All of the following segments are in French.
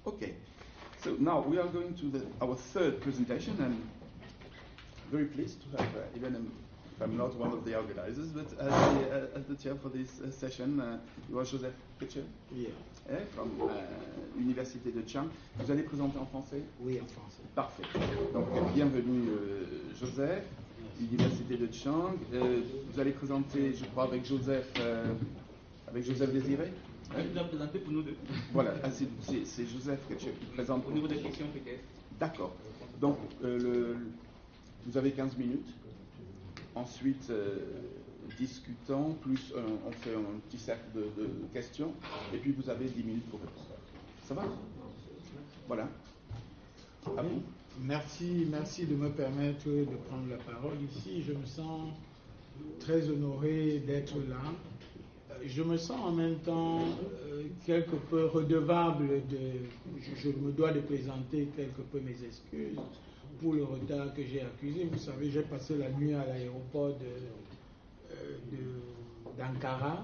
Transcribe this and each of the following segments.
Okay, so now we are going to our third presentation, and very pleased to have, even if I'm not one of the organizers, but as the chair for this session, you are Joseph Ketchel, from l'Université de Chiang. Vous allez présenter en français? Oui, en français. Parfait. Donc, bienvenue Joseph, Université de Chiang. Vous allez présenter, je crois, avec Joseph Désiré. Vous allez présenter pour nous deux. Voilà, c'est Joseph qui présente. Au niveau des questions, peut-être. D'accord. Donc, vous avez 15 minutes. Ensuite, discutant, plus on fait un petit cercle de questions. Et puis, vous avez 10 minutes pour répondre. Ça va? Voilà. À vous. Merci de me permettre de prendre la parole ici. Je me sens très honoré d'être là. Je me sens en même temps quelque peu redevable je me dois de présenter quelque peu mes excuses pour le retard que j'ai accusé. Vous savez, j'ai passé la nuit à l'aéroport d'Ankara.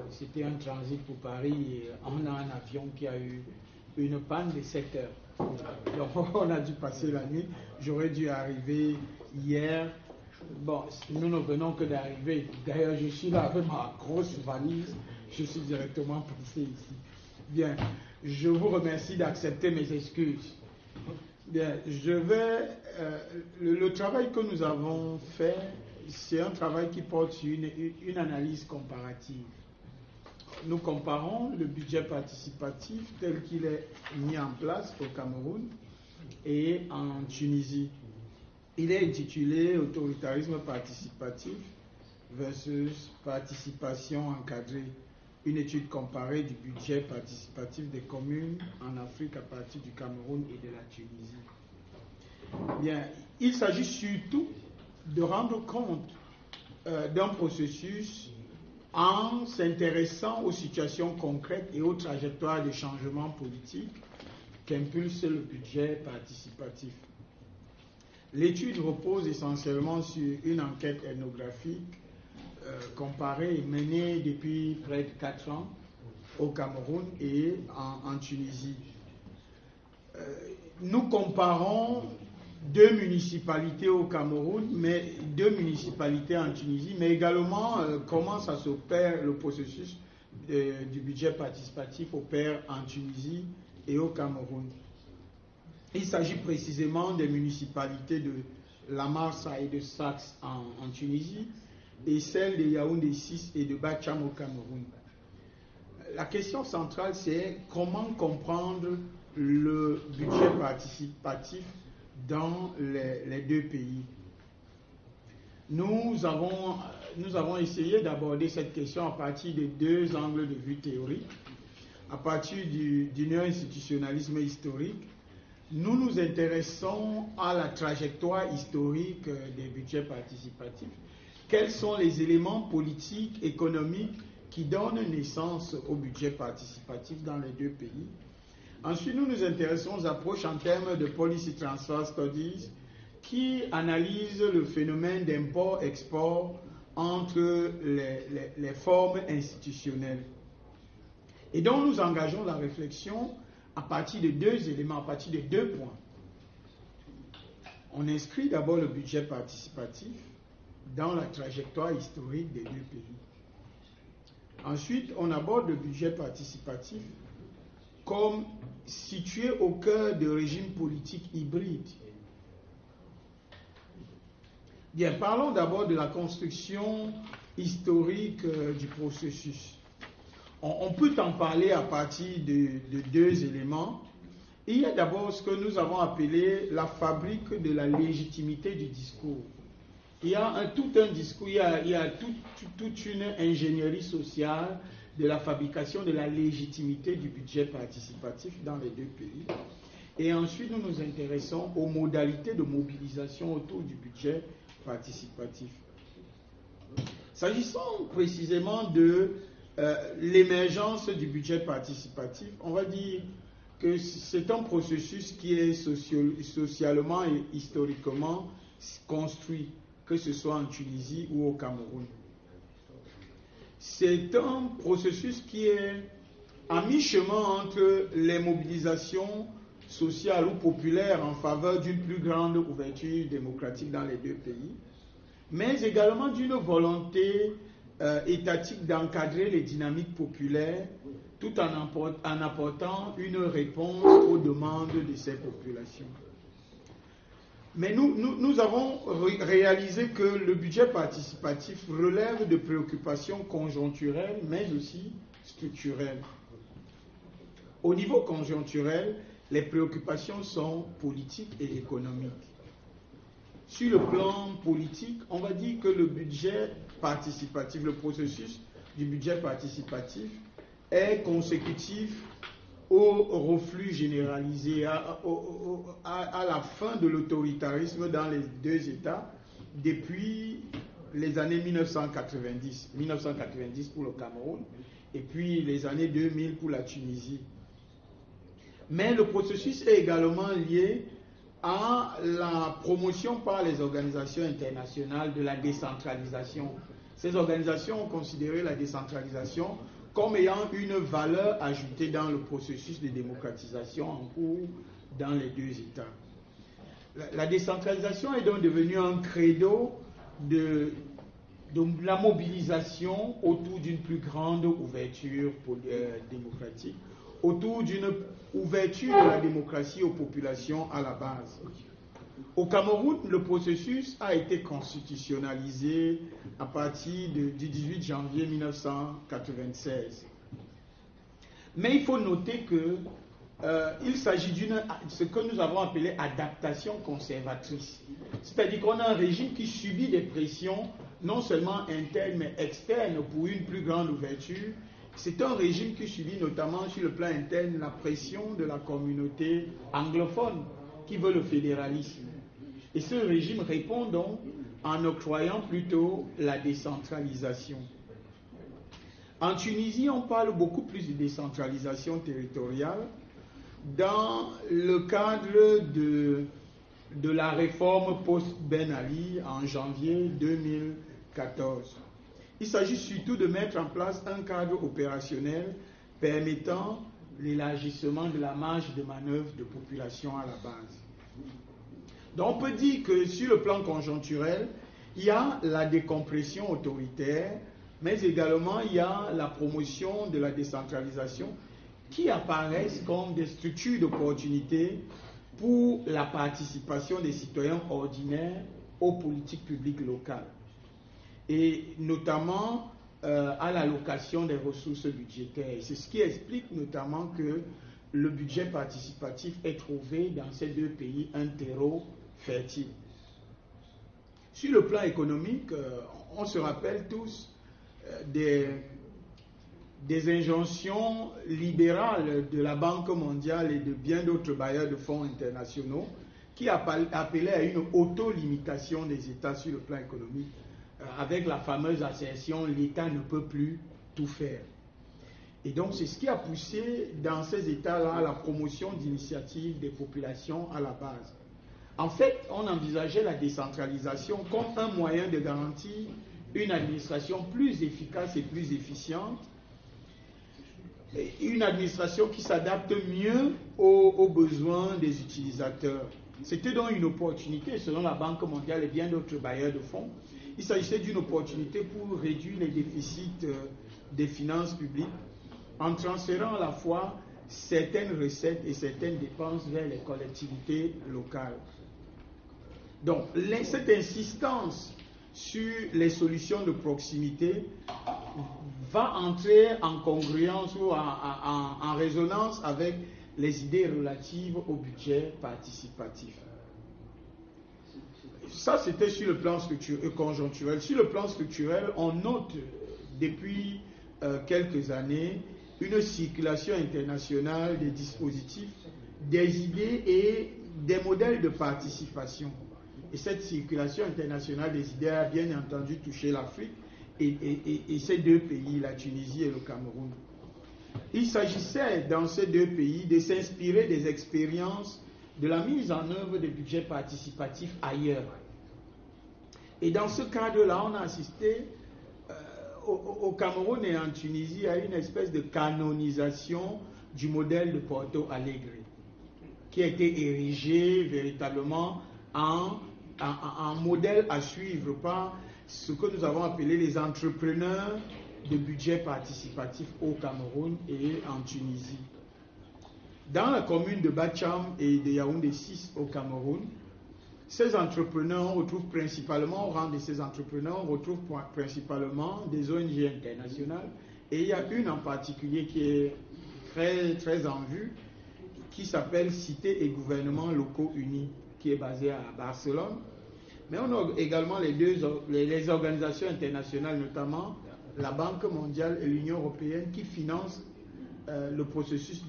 C'était un transit pour Paris et on a un avion qui a eu une panne de 7 heures. Donc on a dû passer la nuit. J'aurais dû arriver hier. Bon, nous ne venons que d'arriver. D'ailleurs, je suis là avec ma grosse valise. Je suis directement passé ici. Bien, je vous remercie d'accepter mes excuses. Bien, le travail que nous avons fait, c'est un travail qui porte sur une analyse comparative. Nous comparons le budget participatif tel qu'il est mis en place au Cameroun et en Tunisie. Il est intitulé « Autoritarisme participatif versus participation encadrée, une étude comparée du budget participatif des communes en Afrique à partir du Cameroun et de la Tunisie ». Bien, il s'agit surtout de rendre compte d'un processus en s'intéressant aux situations concrètes et aux trajectoires de changement politique qu'impulse le budget participatif. L'étude repose essentiellement sur une enquête ethnographique comparée et menée depuis près de 4 ans au Cameroun et en Tunisie. Nous comparons 2 municipalités au Cameroun, mais 2 municipalités en Tunisie, mais également comment ça s'opère, le processus du budget participatif opère en Tunisie et au Cameroun. Il s'agit précisément des municipalités de Lamarsa et de Saxe en Tunisie et celles de Yaoundé 6 et de Bacham au Cameroun. La question centrale, c'est comment comprendre le budget participatif dans les 2 pays. Nous avons essayé d'aborder cette question à partir de 2 angles de vue théoriques. À partir du néo-institutionnalisme historique, nous nous intéressons à la trajectoire historique des budgets participatifs. Quels sont les éléments politiques, économiques qui donnent naissance au budget participatif dans les 2 pays? Ensuite, nous nous intéressons aux approches en termes de Policy Transfer Studies qui analysent le phénomène d'import-export entre les formes institutionnelles. Et donc, nous engageons la réflexion à partir de 2 éléments, à partir de 2 points. On inscrit d'abord le budget participatif dans la trajectoire historique des 2 pays. Ensuite, on aborde le budget participatif comme situé au cœur de régimes politiques hybrides. Bien, parlons d'abord de la construction historique du processus. On peut en parler à partir de 2 éléments. Il y a d'abord ce que nous avons appelé la fabrique de la légitimité du discours. Il y a tout un discours, il y a toute une ingénierie sociale de la fabrication de la légitimité du budget participatif dans les 2 pays. Et ensuite, nous nous intéressons aux modalités de mobilisation autour du budget participatif. S'agissant précisément de l'émergence du budget participatif, on va dire que c'est un processus qui est socialement et historiquement construit, que ce soit en Tunisie ou au Cameroun. C'est un processus qui est à mi-chemin entre les mobilisations sociales ou populaires en faveur d'une plus grande ouverture démocratique dans les deux pays, mais également d'une volonté étatique d'encadrer les dynamiques populaires tout en apportant une réponse aux demandes de ces populations. Mais nous avons réalisé que le budget participatif relève de préoccupations conjoncturelles, mais aussi structurelles. Au niveau conjoncturel, les préoccupations sont politiques et économiques. Sur le plan politique, on va dire que le budget participatif, le processus du budget participatif est consécutif au reflux généralisé, à la fin de l'autoritarisme dans les deux États depuis les années 1990. 1990 pour le Cameroun et puis les années 2000 pour la Tunisie. Mais le processus est également lié à la promotion par les organisations internationales de la décentralisation. Ces organisations ont considéré la décentralisation comme ayant une valeur ajoutée dans le processus de démocratisation en cours dans les deux États. La décentralisation est donc devenue un credo de la mobilisation autour d'une plus grande ouverture démocratique, autour d'une ouverture de la démocratie aux populations à la base. Au Cameroun, le processus a été constitutionnalisé à partir du 18 janvier 1996. Mais il faut noter que il s'agit d'une ce que nous avons appelé adaptation conservatrice. C'est-à-dire qu'on a un régime qui subit des pressions non seulement internes mais externes pour une plus grande ouverture. C'est un régime qui subit notamment sur le plan interne la pression de la communauté anglophone qui veut le fédéralisme. Et ce régime répond donc en octroyant plutôt la décentralisation. En Tunisie, on parle beaucoup plus de décentralisation territoriale dans le cadre de la réforme post-Ben Ali en janvier 2014. Il s'agit surtout de mettre en place un cadre opérationnel permettant l'élargissement de la marge de manœuvre de population à la base. Donc on peut dire que sur le plan conjoncturel, il y a la décompression autoritaire, mais également il y a la promotion de la décentralisation qui apparaissent comme des structures d'opportunité pour la participation des citoyens ordinaires aux politiques publiques locales et notamment à l'allocation des ressources budgétaires. C'est ce qui explique notamment que le budget participatif est trouvé dans ces deux pays un terreau fertile. Sur le plan économique, on se rappelle tous des injonctions libérales de la Banque mondiale et de bien d'autres bailleurs de fonds internationaux qui appelaient à une auto-limitation des États sur le plan économique, avec la fameuse assertion « l'État ne peut plus tout faire ». Et donc c'est ce qui a poussé dans ces États-là la promotion d'initiatives des populations à la base. En fait, on envisageait la décentralisation comme un moyen de garantir une administration plus efficace et plus efficiente, une administration qui s'adapte mieux aux besoins des utilisateurs. C'était donc une opportunité, selon la Banque mondiale et bien d'autres bailleurs de fonds. Il s'agissait d'une opportunité pour réduire les déficits des finances publiques en transférant à la fois certaines recettes et certaines dépenses vers les collectivités locales. Donc, cette insistance sur les solutions de proximité va entrer en congruence ou en résonance avec les idées relatives au budget participatif. Ça, c'était sur le plan conjoncturel. Sur le plan structurel, on note depuis quelques années une circulation internationale des dispositifs, des idées et des modèles de participation. Et cette circulation internationale des idées a bien entendu touché l'Afrique et ces deux pays, la Tunisie et le Cameroun. Il s'agissait dans ces deux pays de s'inspirer des expériences de la mise en œuvre des budgets participatifs ailleurs. Et dans ce cadre-là, on a assisté au Cameroun et en Tunisie, il y a une espèce de canonisation du modèle de Porto Alegre, qui a été érigé véritablement en modèle à suivre par ce que nous avons appelé les entrepreneurs de budget participatif au Cameroun et en Tunisie. Dans la commune de Bacham et de Yaoundé 6 au Cameroun, ces entrepreneurs, on retrouve principalement, au rang de ces entrepreneurs, on retrouve principalement des ONG internationales, et il y a une en particulier qui est très, très en vue, qui s'appelle Cité et Gouvernements Locaux Unis, qui est basée à Barcelone. Mais on a également les organisations internationales, notamment la Banque mondiale et l'Union européenne, qui financent le processus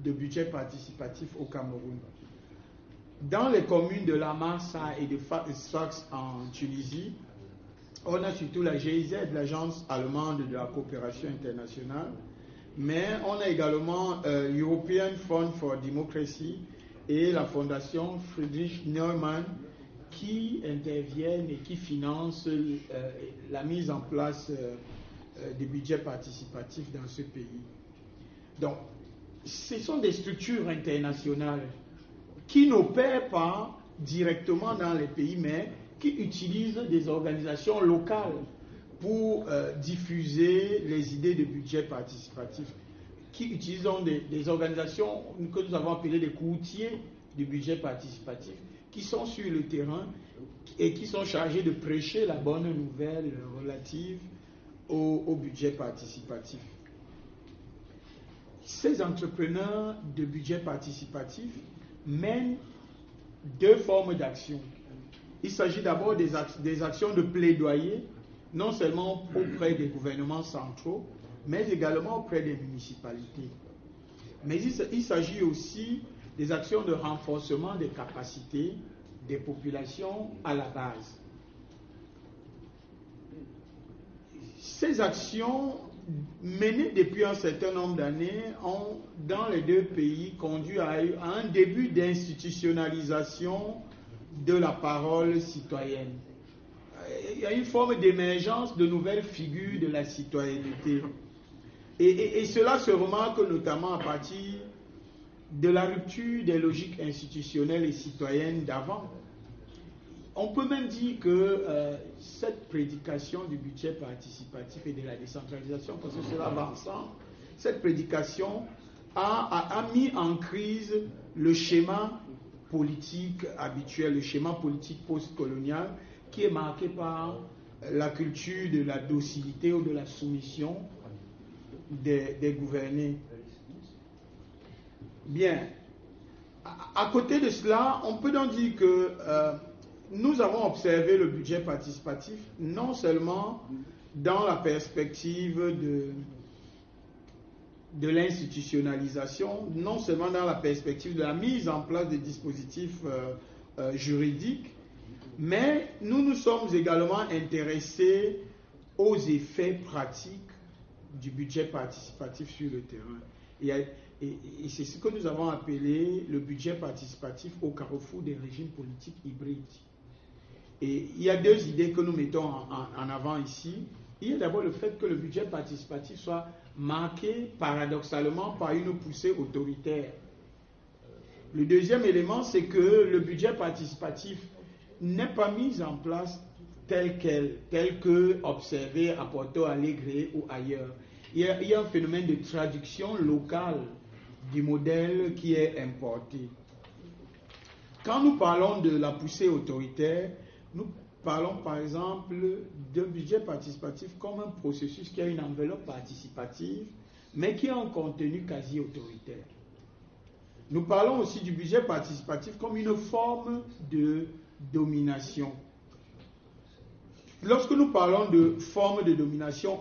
de budget participatif au Cameroun. Dans les communes de La Massa et de Sfax en Tunisie, on a surtout la GIZ, l'Agence allemande de la coopération internationale, mais on a également European Fund for Democracy et la Fondation Friedrich Naumann qui interviennent et qui financent la mise en place des budgets participatifs dans ce pays. Donc, ce sont des structures internationales qui n'opèrent pas directement dans les pays, mais qui utilisent des organisations locales pour diffuser les idées de budget participatif, qui utilisent des organisations que nous avons appelées des courtiers du budget participatif, qui sont sur le terrain et qui sont chargés de prêcher la bonne nouvelle relative au budget participatif. Ces entrepreneurs de budget participatif mènent deux formes d'action. Il s'agit d'abord des actions de plaidoyer, non seulement auprès des gouvernements centraux, mais également auprès des municipalités. Mais il s'agit aussi des actions de renforcement des capacités des populations à la base. Ces actions menées depuis un certain nombre d'années ont, dans les deux pays, conduit à un début d'institutionnalisation de la parole citoyenne. Il y a une forme d'émergence de nouvelles figures de la citoyenneté. Et cela se remarque notamment à partir de la rupture des logiques institutionnelles et citoyennes d'avant. On peut même dire que cette prédication du budget participatif et de la décentralisation, parce que cela va ensemble, cette prédication a mis en crise le schéma politique habituel, le schéma politique post-colonial, qui est marqué par la culture de la docilité ou de la soumission des gouvernés. Bien. À côté de cela, on peut donc dire que nous avons observé le budget participatif non seulement dans la perspective de l'institutionnalisation, non seulement dans la perspective de la mise en place des dispositifs juridiques, mais nous nous sommes également intéressés aux effets pratiques du budget participatif sur le terrain. Et c'est ce que nous avons appelé le budget participatif au carrefour des régimes politiques hybrides. Et il y a deux idées que nous mettons en avant ici. Il y a d'abord le fait que le budget participatif soit marqué paradoxalement par une poussée autoritaire. Le deuxième élément, c'est que le budget participatif n'est pas mis en place tel que observé à Porto Alegre ou ailleurs. Il y a un phénomène de traduction locale du modèle qui est importé. Quand nous parlons de la poussée autoritaire, nous parlons par exemple d'un budget participatif comme un processus qui a une enveloppe participative, mais qui a un contenu quasi autoritaire. Nous parlons aussi du budget participatif comme une forme de domination. Lorsque nous parlons de forme de domination,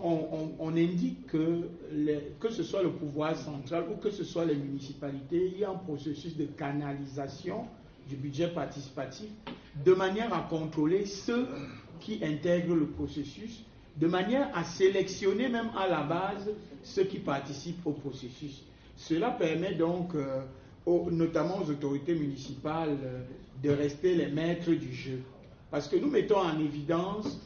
on indique que ce soit le pouvoir central ou que ce soit les municipalités, il y a un processus de canalisation du budget participatif de manière à contrôler ceux qui intègrent le processus, de manière à sélectionner même à la base ceux qui participent au processus. Cela permet donc, notamment aux autorités municipales, de rester les maîtres du jeu. Parce que nous mettons en évidence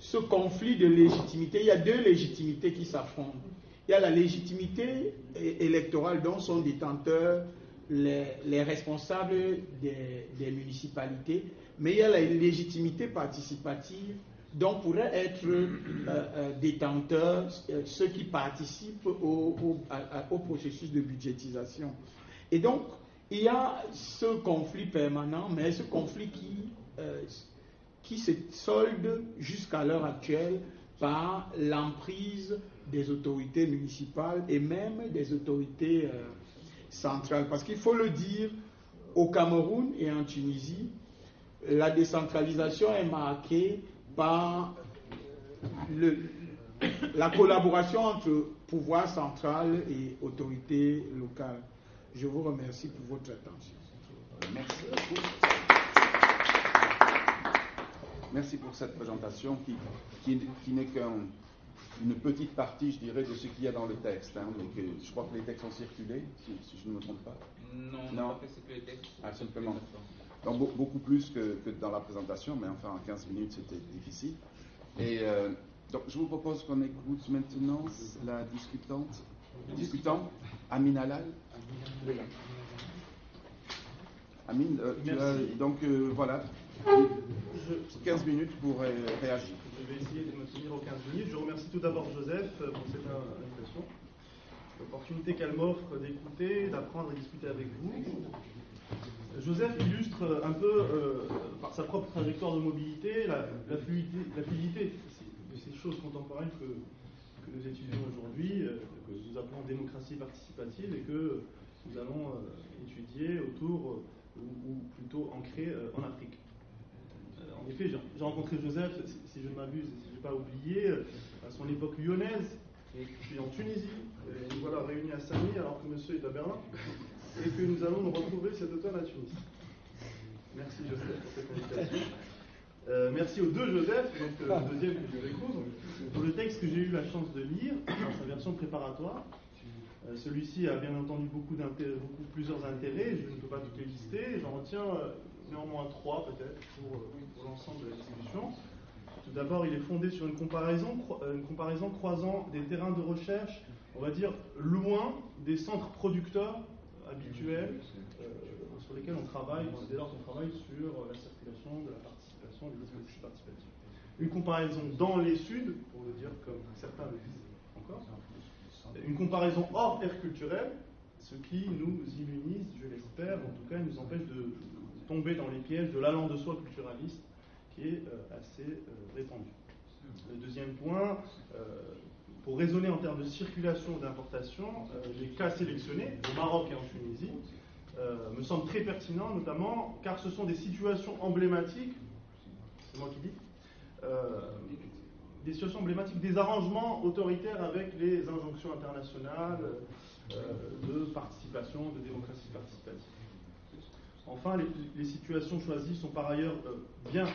ce conflit de légitimité. Il y a deux légitimités qui s'affrontent. Il y a la légitimité électorale dont sont détenteurs les responsables des municipalités, mais il y a la légitimité participative dont pourraient être détenteurs ceux qui participent au processus de budgétisation. Et donc, il y a ce conflit permanent, mais ce conflit qui se solde jusqu'à l'heure actuelle par l'emprise des autorités municipales et même des autorités centrales. Parce qu'il faut le dire, au Cameroun et en Tunisie, la décentralisation est marquée par la collaboration entre pouvoir central et autorités locales. Je vous remercie pour votre attention. Merci beaucoup. Merci pour cette présentation qui n'est qu'une petite partie, je dirais, de ce qu'il y a dans le texte. Hein, mais que, je crois que les textes ont circulé, si je ne me trompe pas. Non, pas que les textes. Ah, simplement. Donc, beaucoup plus que dans la présentation, mais enfin, en 15 minutes, c'était difficile. Et donc, je vous propose qu'on écoute maintenant la discutant, Amine Halal. Amine, voilà, 15 minutes pour réagir. Je vais essayer de me tenir aux 15 minutes. Je remercie tout d'abord Joseph pour cette invitation. L'opportunité qu'elle m'offre d'écouter, d'apprendre et discuter avec vous. Joseph illustre un peu, par sa propre trajectoire de mobilité, la fluidité de ces choses contemporaines que nous étudions aujourd'hui, que nous appelons démocratie participative et que nous allons étudier autour, ou plutôt ancrer en Afrique. En effet, j'ai rencontré Joseph, si je ne m'abuse et si je n'ai pas oublié, à son époque lyonnaise, et puis en Tunisie. Et nous voilà réunis à Samy alors que monsieur est à Berlin, et que nous allons nous retrouver cet automne à Tunis. Merci Joseph pour cette invitation. Merci aux deux Joseph, donc le deuxième que je découvre, pour le texte que j'ai eu la chance de lire dans sa version préparatoire. Celui-ci a bien entendu plusieurs intérêts, je ne peux pas tout les lister, j'en retiens néanmoins 3 peut-être pour l'ensemble de la discussion. Tout d'abord, il est fondé sur une comparaison croisant des terrains de recherche, on va dire, loin des centres producteurs habituels sur lesquels on travaille, dès lors qu'on travaille sur la circulation, de la participation, des dispositifs participatifs. Une comparaison dans les Suds, pour le dire comme certains le disent encore. Une comparaison hors aire culturelle, ce qui nous immunise, je l'espère, en tout cas, nous empêche de tomber dans les pièges de l'allant de soi culturaliste qui est assez répandu. Le deuxième point, pour raisonner en termes de circulation d'importation, les cas sélectionnés au Maroc et en Tunisie me semblent très pertinents, notamment car ce sont des situations emblématiques, c'est moi qui dis, des situations emblématiques des arrangements autoritaires avec les injonctions internationales de participation, de démocratie participative. Enfin, les situations choisies sont par ailleurs bien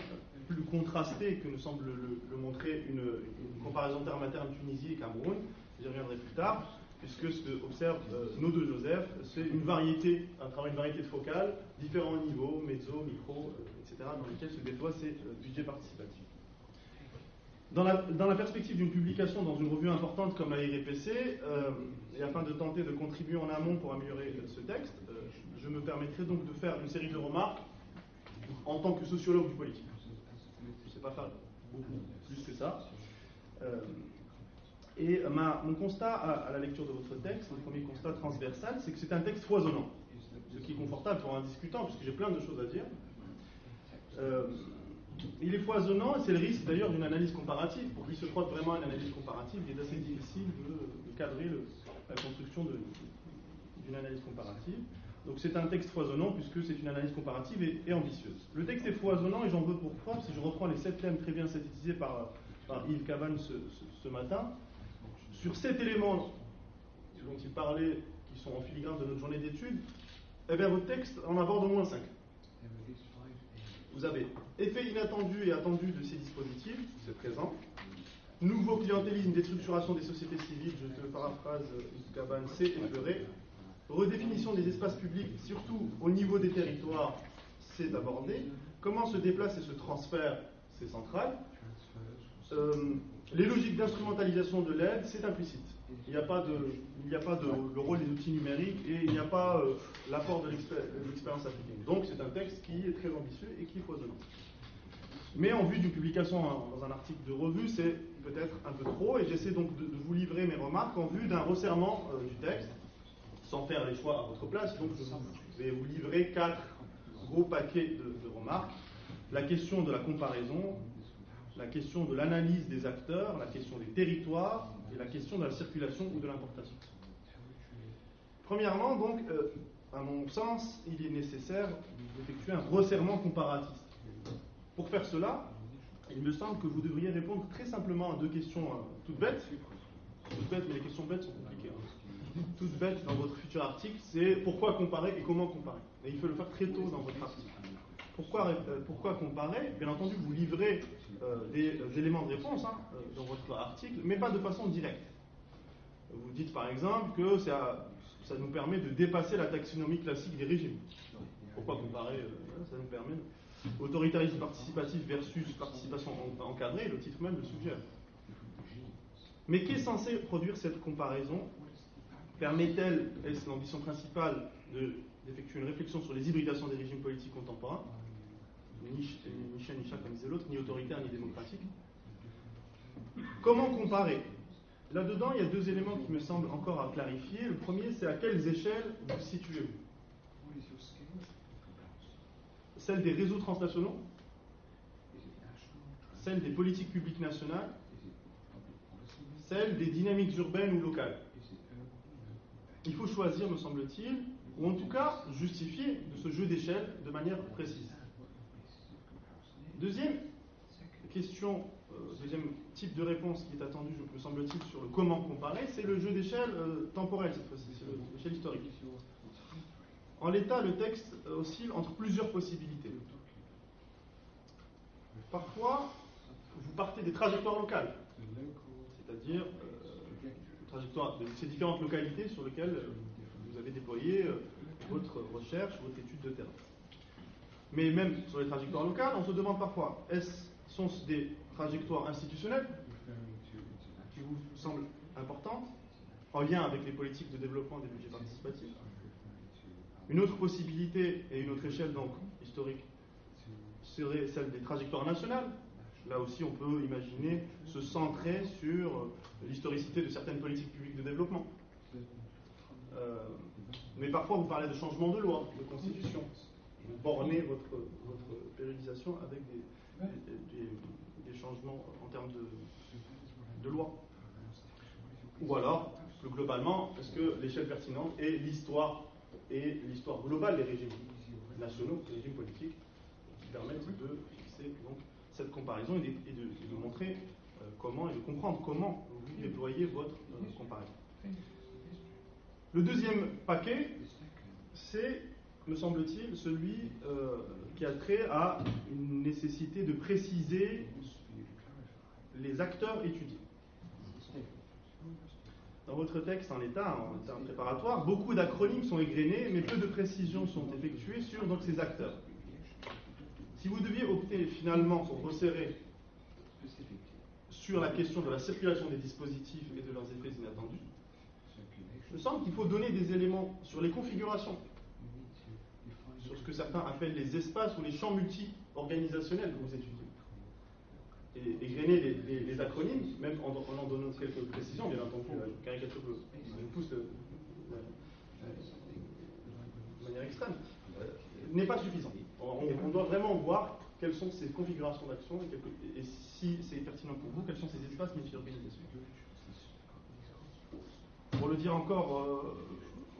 plus contrastées que nous semble le montrer une comparaison terme à terme Tunisie et Cameroun. J'y reviendrai plus tard, puisque ce que observent nos deux Joseph, c'est une variété, à travers une variété de focales, différents niveaux, mezzo, micro, etc., dans lesquels se déploient ces budgets participatifs. Dans la perspective d'une publication dans une revue importante comme la RPC, et afin de tenter de contribuer en amont pour améliorer ce texte, je me permettrai donc de faire une série de remarques en tant que sociologue du politique. Je ne sais pas faire beaucoup plus que ça. Mon constat à la lecture de votre texte, le premier constat transversal, c'est que c'est un texte foisonnant. Ce qui est confortable pour un discutant, puisque j'ai plein de choses à dire. Il est foisonnant, et c'est le risque d'ailleurs d'une analyse comparative. Pour qui se frotte vraiment à une analyse comparative, il est assez difficile de cadrer la construction d'une analyse comparative. Donc c'est un texte foisonnant puisque c'est une analyse comparative et ambitieuse. Le texte est foisonnant et j'en veux pour preuve, si je reprends les 7 thèmes très bien synthétisés par Yves Cabane ce matin, sur 7 éléments dont il parlait, qui sont en filigrane de notre journée d'études, eh bien votre texte en aborde au moins 5. Vous avez effet inattendu et attendu de ces dispositifs, c'est présent. Nouveau clientélisme, déstructuration des sociétés civiles, je te paraphrase Yves Cabane, c'est effleuré. Redéfinition des espaces publics, surtout au niveau des territoires, c'est abordé. Comment se déplace et se transfère, c'est central. les logiques d'instrumentalisation de l'aide, c'est implicite. Il n'y a pas le rôle des outils numériques et il n'y a pas l'apport de l'expérience africaine. Donc c'est un texte qui est très ambitieux et qui est foisonnant. Mais en vue d'une publication dans un article de revue, c'est peut-être un peu trop, et j'essaie donc de vous livrer mes remarques en vue d'un resserrement du texte, sans faire les choix à votre place. Donc je vais vous livrer 4 gros paquets de remarques. La question de la comparaison, la question de l'analyse des acteurs, la question des territoires et la question de la circulation ou de l'importation. Premièrement, donc, à mon sens, il est nécessaire d'effectuer un resserrement comparatiste. Pour faire cela, il me semble que vous devriez répondre très simplement à 2 questions toutes bêtes. Toutes bêtes, mais les questions bêtes sont compliquées. Toutes bêtes dans votre futur article, c'est pourquoi comparer et comment comparer. Et il faut le faire très tôt dans votre article. Pourquoi comparer? Bien entendu, vous livrez des éléments de réponse dans votre article, mais pas de façon directe. Vous dites par exemple que ça nous permet de dépasser la taxonomie classique des régimes. Pourquoi comparer? Ça nous permet. Autoritarisme participatif versus participation encadrée, le titre même le suggère. Mais qu'est censé produire cette comparaison? Permet-elle, est-ce l'ambition principale d'effectuer une réflexion sur les hybridations des régimes politiques contemporains? Ni chien ni chat comme disait l'autre, ni autoritaire ni démocratique. Comment comparer? Là-dedans, il y a 2 éléments qui me semblent encore à clarifier. Le premier, c'est à quelles échelles vous situez-vous? Celle des réseaux transnationaux, celle des politiques publiques nationales, celle des dynamiques urbaines ou locales. Il faut choisir, me semble-t-il, ou en tout cas justifier de ce jeu d'échelle de manière précise. Deuxième question, deuxième type de réponse qui est attendu, me semble-t-il, sur le comment comparer, c'est le jeu d'échelle temporelle cette fois-ci, c'est l'échelle historique. En l'état, le texte oscille entre plusieurs possibilités. Parfois, vous partez des trajectoires locales, c'est-à-dire de ces différentes localités sur lesquelles vous avez déployé votre recherche, votre étude de terrain. Mais même sur les trajectoires locales, on se demande parfois, sont-ce des trajectoires institutionnelles qui vous semblent importantes, en lien avec les politiques de développement des budgets participatifs? Une autre possibilité et une autre échelle donc historique serait celle des trajectoires nationales. Là aussi, on peut imaginer se centrer sur l'historicité de certaines politiques publiques de développement. Mais parfois, vous parlez de changement de loi, de constitution. Vous bornez votre périodisation avec des changements en termes de loi. Ou alors, plus globalement, est-ce que l'échelle pertinente est l'histoire globale des régimes nationaux, des régimes politiques, qui permettent de fixer donc, cette comparaison et de montrer comment et de comprendre comment vous déployez votre comparaison. Le deuxième paquet, c'est, me semble-t-il, celui qui a trait à une nécessité de préciser les acteurs étudiés. Dans votre texte, en termes préparatoires, beaucoup d'acronymes sont égrenés, mais peu de précisions sont effectuées sur donc, ces acteurs. Si vous deviez opter finalement pour resserrer sur la question de la circulation des dispositifs et de leurs effets inattendus, il me semble qu'il faut donner des éléments sur les configurations, sur ce que certains appellent les espaces ou les champs multi-organisationnels que vous étudiez. Et égrener les acronymes, même en donnant quelques précisions, bien entendu, la caricature nous pousse de manière extrême, n'est pas suffisant. On doit vraiment voir quelles sont ces configurations d'action et si c'est pertinent pour vous, quels sont ces espaces multi-organisation. Pour le dire encore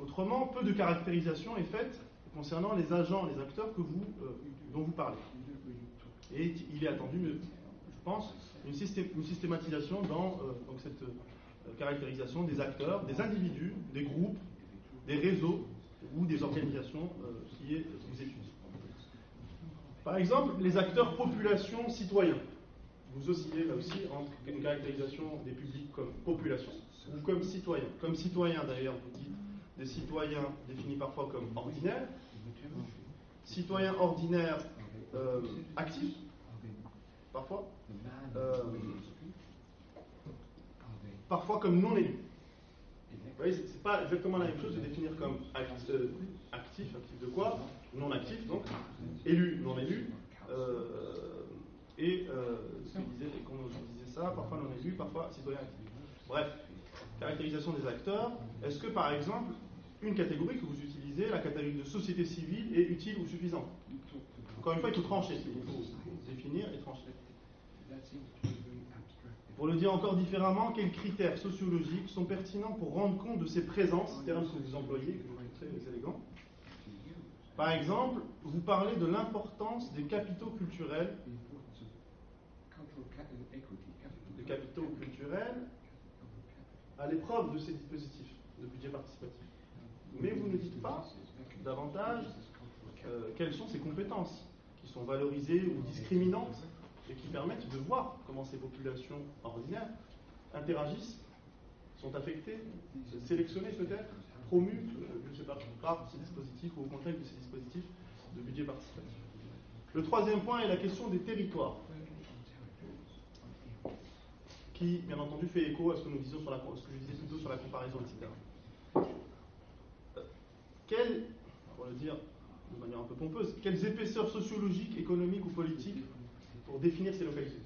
autrement, peu de caractérisation est faite concernant les agents, les acteurs dont vous parlez. Et il est attendu, je pense, une systématisation dans donc cette caractérisation des acteurs, des individus, des groupes, des réseaux ou des organisations qui vous étudient. Par exemple, les acteurs population citoyens. Vous oscillez là aussi entre une caractérisation des publics comme population ou comme citoyens. Comme citoyens d'ailleurs, vous dites des citoyens définis parfois comme ordinaires, citoyens ordinaires actifs, parfois, parfois comme non élus. Vous voyez, c'est pas exactement la même chose de définir comme actif de quoi? Non actif, donc, élu, non élu, quand on disait ça, parfois non élu, parfois citoyen actif. Bref, caractérisation des acteurs. Est-ce que, par exemple, une catégorie que vous utilisez, la catégorie de société civile, est utile ou suffisante? Encore une fois, il faut trancher, il faut définir et trancher. Pour le dire encore différemment, quels critères sociologiques sont pertinents pour rendre compte de ces présences, terme que vous employez, que je trouve très élégant. Par exemple, vous parlez de l'importance des capitaux culturels, à l'épreuve de ces dispositifs de budget participatif. Mais vous ne dites pas davantage quelles sont ces compétences qui sont valorisées ou discriminantes et qui permettent de voir comment ces populations ordinaires interagissent, sont affectées, sélectionnées peut-être, promues, je ne sais pas, par ces dispositifs ou au contexte de ces dispositifs de budget participatif. Le troisième point est la question des territoires, qui, bien entendu, fait écho à ce que nous disions ce que je disais plutôt sur la comparaison, etc. Pour le dire de manière un peu pompeuse, quelles épaisseurs sociologiques, économiques ou politiques pour définir ces localités?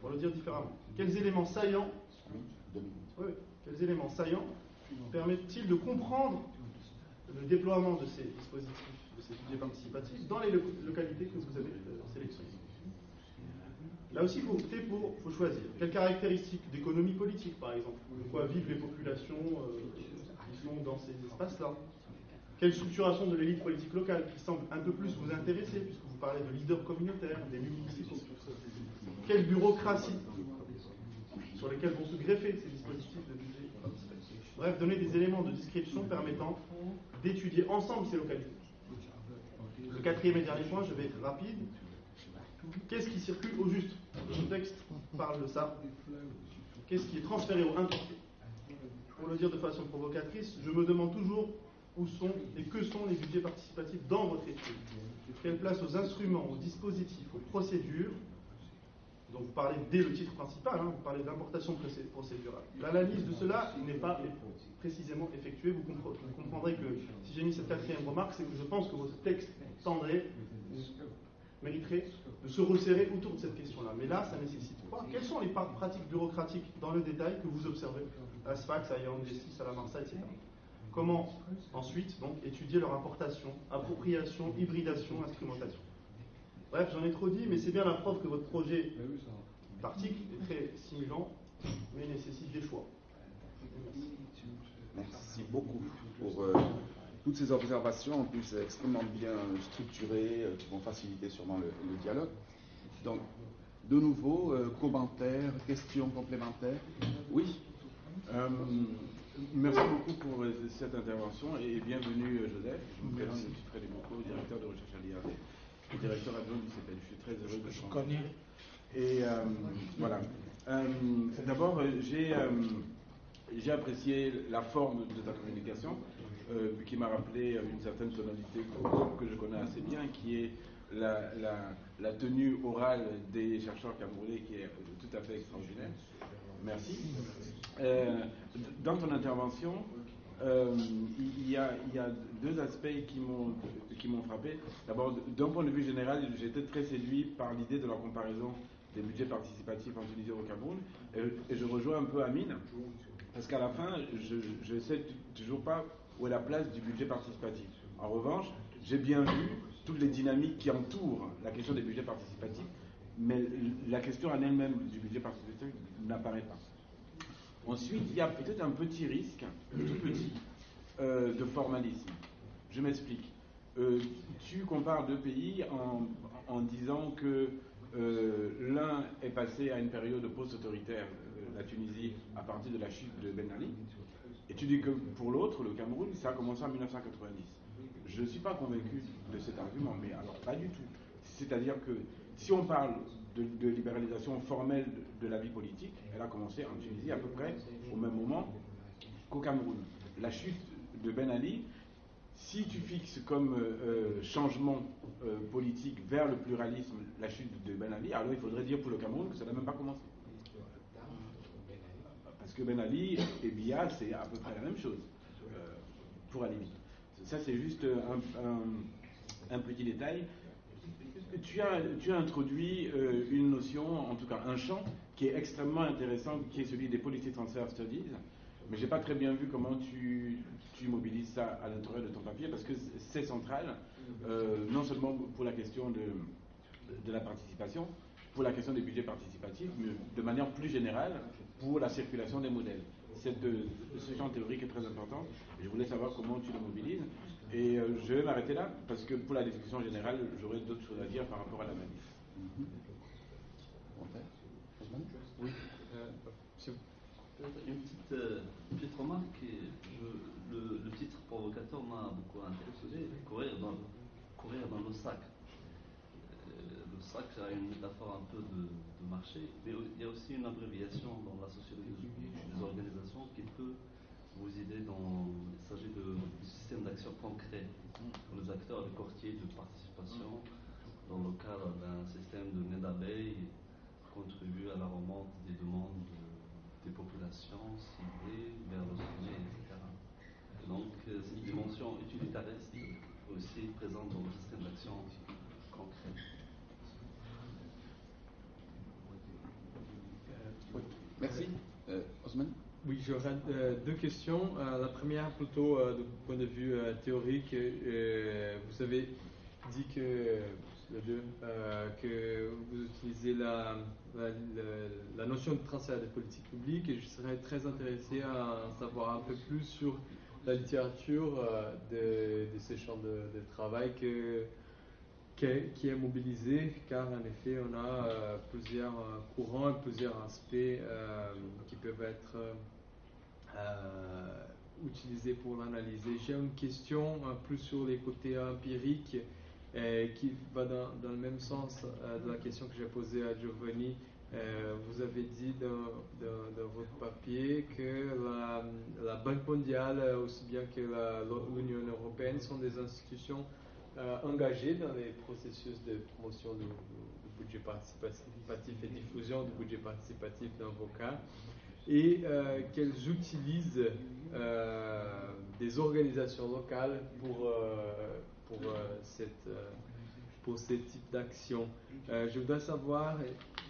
Pour le dire différemment, quels éléments saillants permettent-ils de comprendre le déploiement de ces dispositifs, de ces budgets participatifs dans les localités que vous avez sélectionnées? Là aussi, il faut choisir. Quelles caractéristiques d'économie politique, par exemple? De quoi vivent les populations qui sont dans ces espaces-là? Quelle structuration de l'élite politique locale qui semble un peu plus vous intéresser, puisque vous parlez de leaders communautaires, d'élus municipaux? Quelle bureaucratie sur lesquels vont se greffer ces dispositifs de budget participatif? Bref, donner des éléments de description permettant d'étudier ensemble ces localités. Le quatrième et dernier point, je vais être rapide. Qu'est-ce qui circule au juste? Le texte parle de ça. Qu'est-ce qui est transféré ou importé? Pour le dire de façon provocatrice, je me demande toujours où sont et que sont les budgets participatifs dans votre étude. Quelle place aux instruments, aux dispositifs, aux procédures? Donc vous parlez dès le titre principal, vous parlez d'importation procédurale. L'analyse de cela n'est pas précisément effectuée. Vous comprendrez que si j'ai mis cette quatrième remarque, c'est que je pense que votre texte mériterait de se resserrer autour de cette question-là. Mais là, ça nécessite quoi? Quelles sont les pratiques bureaucratiques dans le détail que vous observez à Sfax, à Yaoundé 6, à la Marsa, etc. Comment ensuite donc étudier leur importation, appropriation, hybridation, instrumentation? Bref, j'en ai trop dit, mais c'est bien la preuve que votre projet d'article est très stimulant, mais nécessite des choix. Merci beaucoup pour toutes ces observations, en plus extrêmement bien structurées, qui vont faciliter sûrement le dialogue. Donc, de nouveau, commentaires, questions complémentaires? Oui. Merci beaucoup pour cette intervention et bienvenue Joseph. Je me présente, je suis Frédéric Moucaud, directeur de recherche à l'IRD et directeur adjoint du CEPEL. Je suis très heureux de vous connaître. Et voilà. D'abord, j'ai apprécié la forme de ta communication qui m'a rappelé une certaine tonalité que je connais assez bien, qui est la tenue orale des chercheurs camerounais qui est tout à fait extraordinaire. Merci. Dans ton intervention, il y a deux aspects qui m'ont frappé. D'abord, d'un point de vue général, j'étais très séduit par l'idée de la comparaison des budgets participatifs en Tunisie et au Cameroun. Et je rejoins un peu Amine, parce qu'à la fin, je ne sais toujours pas où est la place du budget participatif. En revanche, j'ai bien vu toutes les dynamiques qui entourent la question des budgets participatifs, mais la question en elle-même du budget participatif n'apparaît pas. Ensuite, il y a peut-être un petit risque, tout petit, de formalisme. Je m'explique. Tu compares deux pays en disant que l'un est passé à une période post-autoritaire, la Tunisie, à partir de la chute de Ben Ali, et tu dis que pour l'autre, le Cameroun, ça a commencé en 1990. Je ne suis pas convaincu de cet argument, mais alors pas du tout. C'est-à-dire que si on parle de libéralisation formelle de la vie politique, elle a commencé en Tunisie à peu près au même moment qu'au Cameroun. La chute de Ben Ali, si tu fixes comme changement politique vers le pluralisme la chute de Ben Ali, alors il faudrait dire pour le Cameroun que ça n'a même pas commencé. Parce que Ben Ali et BIA, c'est à peu près la même chose, pour aller vite. Ça, c'est juste un petit détail. Tu as introduit une notion, en tout cas un champ, qui est extrêmement intéressant, qui est celui des Policy Transfer Studies. Mais je n'ai pas très bien vu comment tu mobilises ça à l'intérieur de ton papier, parce que c'est central, non seulement pour la question de la participation, pour la question des budgets participatifs, mais de manière plus générale, pour la circulation des modèles. Ce champ théorique est très important. Je voulais savoir comment tu le mobilises. Et je vais m'arrêter là, parce que pour la discussion générale, j'aurai d'autres choses à dire par rapport à l'analyse. Oui. Une petite remarque. Le titre provocateur m'a beaucoup intéressé. Courir dans le sac. Le sac a une métaphore un peu de marché, mais il y a aussi une abréviation dans la sociologie des organisations qui peut vous aider il s'agit du système d'action concret pour les acteurs et courtiers de participation dans le cadre d'un système de nid d'abeilles contribue à la remonte des demandes des populations ciblées vers le sommet, etc. Et donc cette dimension utilitariste est aussi présente dans le système d'action concret. Merci. Osman? Oui, j'aurais deux questions. La première, plutôt du point de vue théorique. Vous avez dit que vous utilisez la notion de transfert des politiques publiques, et je serais très intéressé à en savoir un peu plus sur la littérature de ces champs de travail qui est mobilisé, car en effet on a plusieurs courants et plusieurs aspects qui peuvent être utilisés pour l'analyser. J'ai une question plus sur les côtés empiriques qui va dans le même sens de la question que j'ai posée à Giovanni. Vous avez dit dans votre papier que la Banque mondiale, aussi bien que l'Union européenne, sont des institutions engagées dans les processus de promotion du budget participatif et diffusion du budget participatif dans vos cas, et qu'elles utilisent des organisations locales pour ces types d'actions. Je voudrais savoir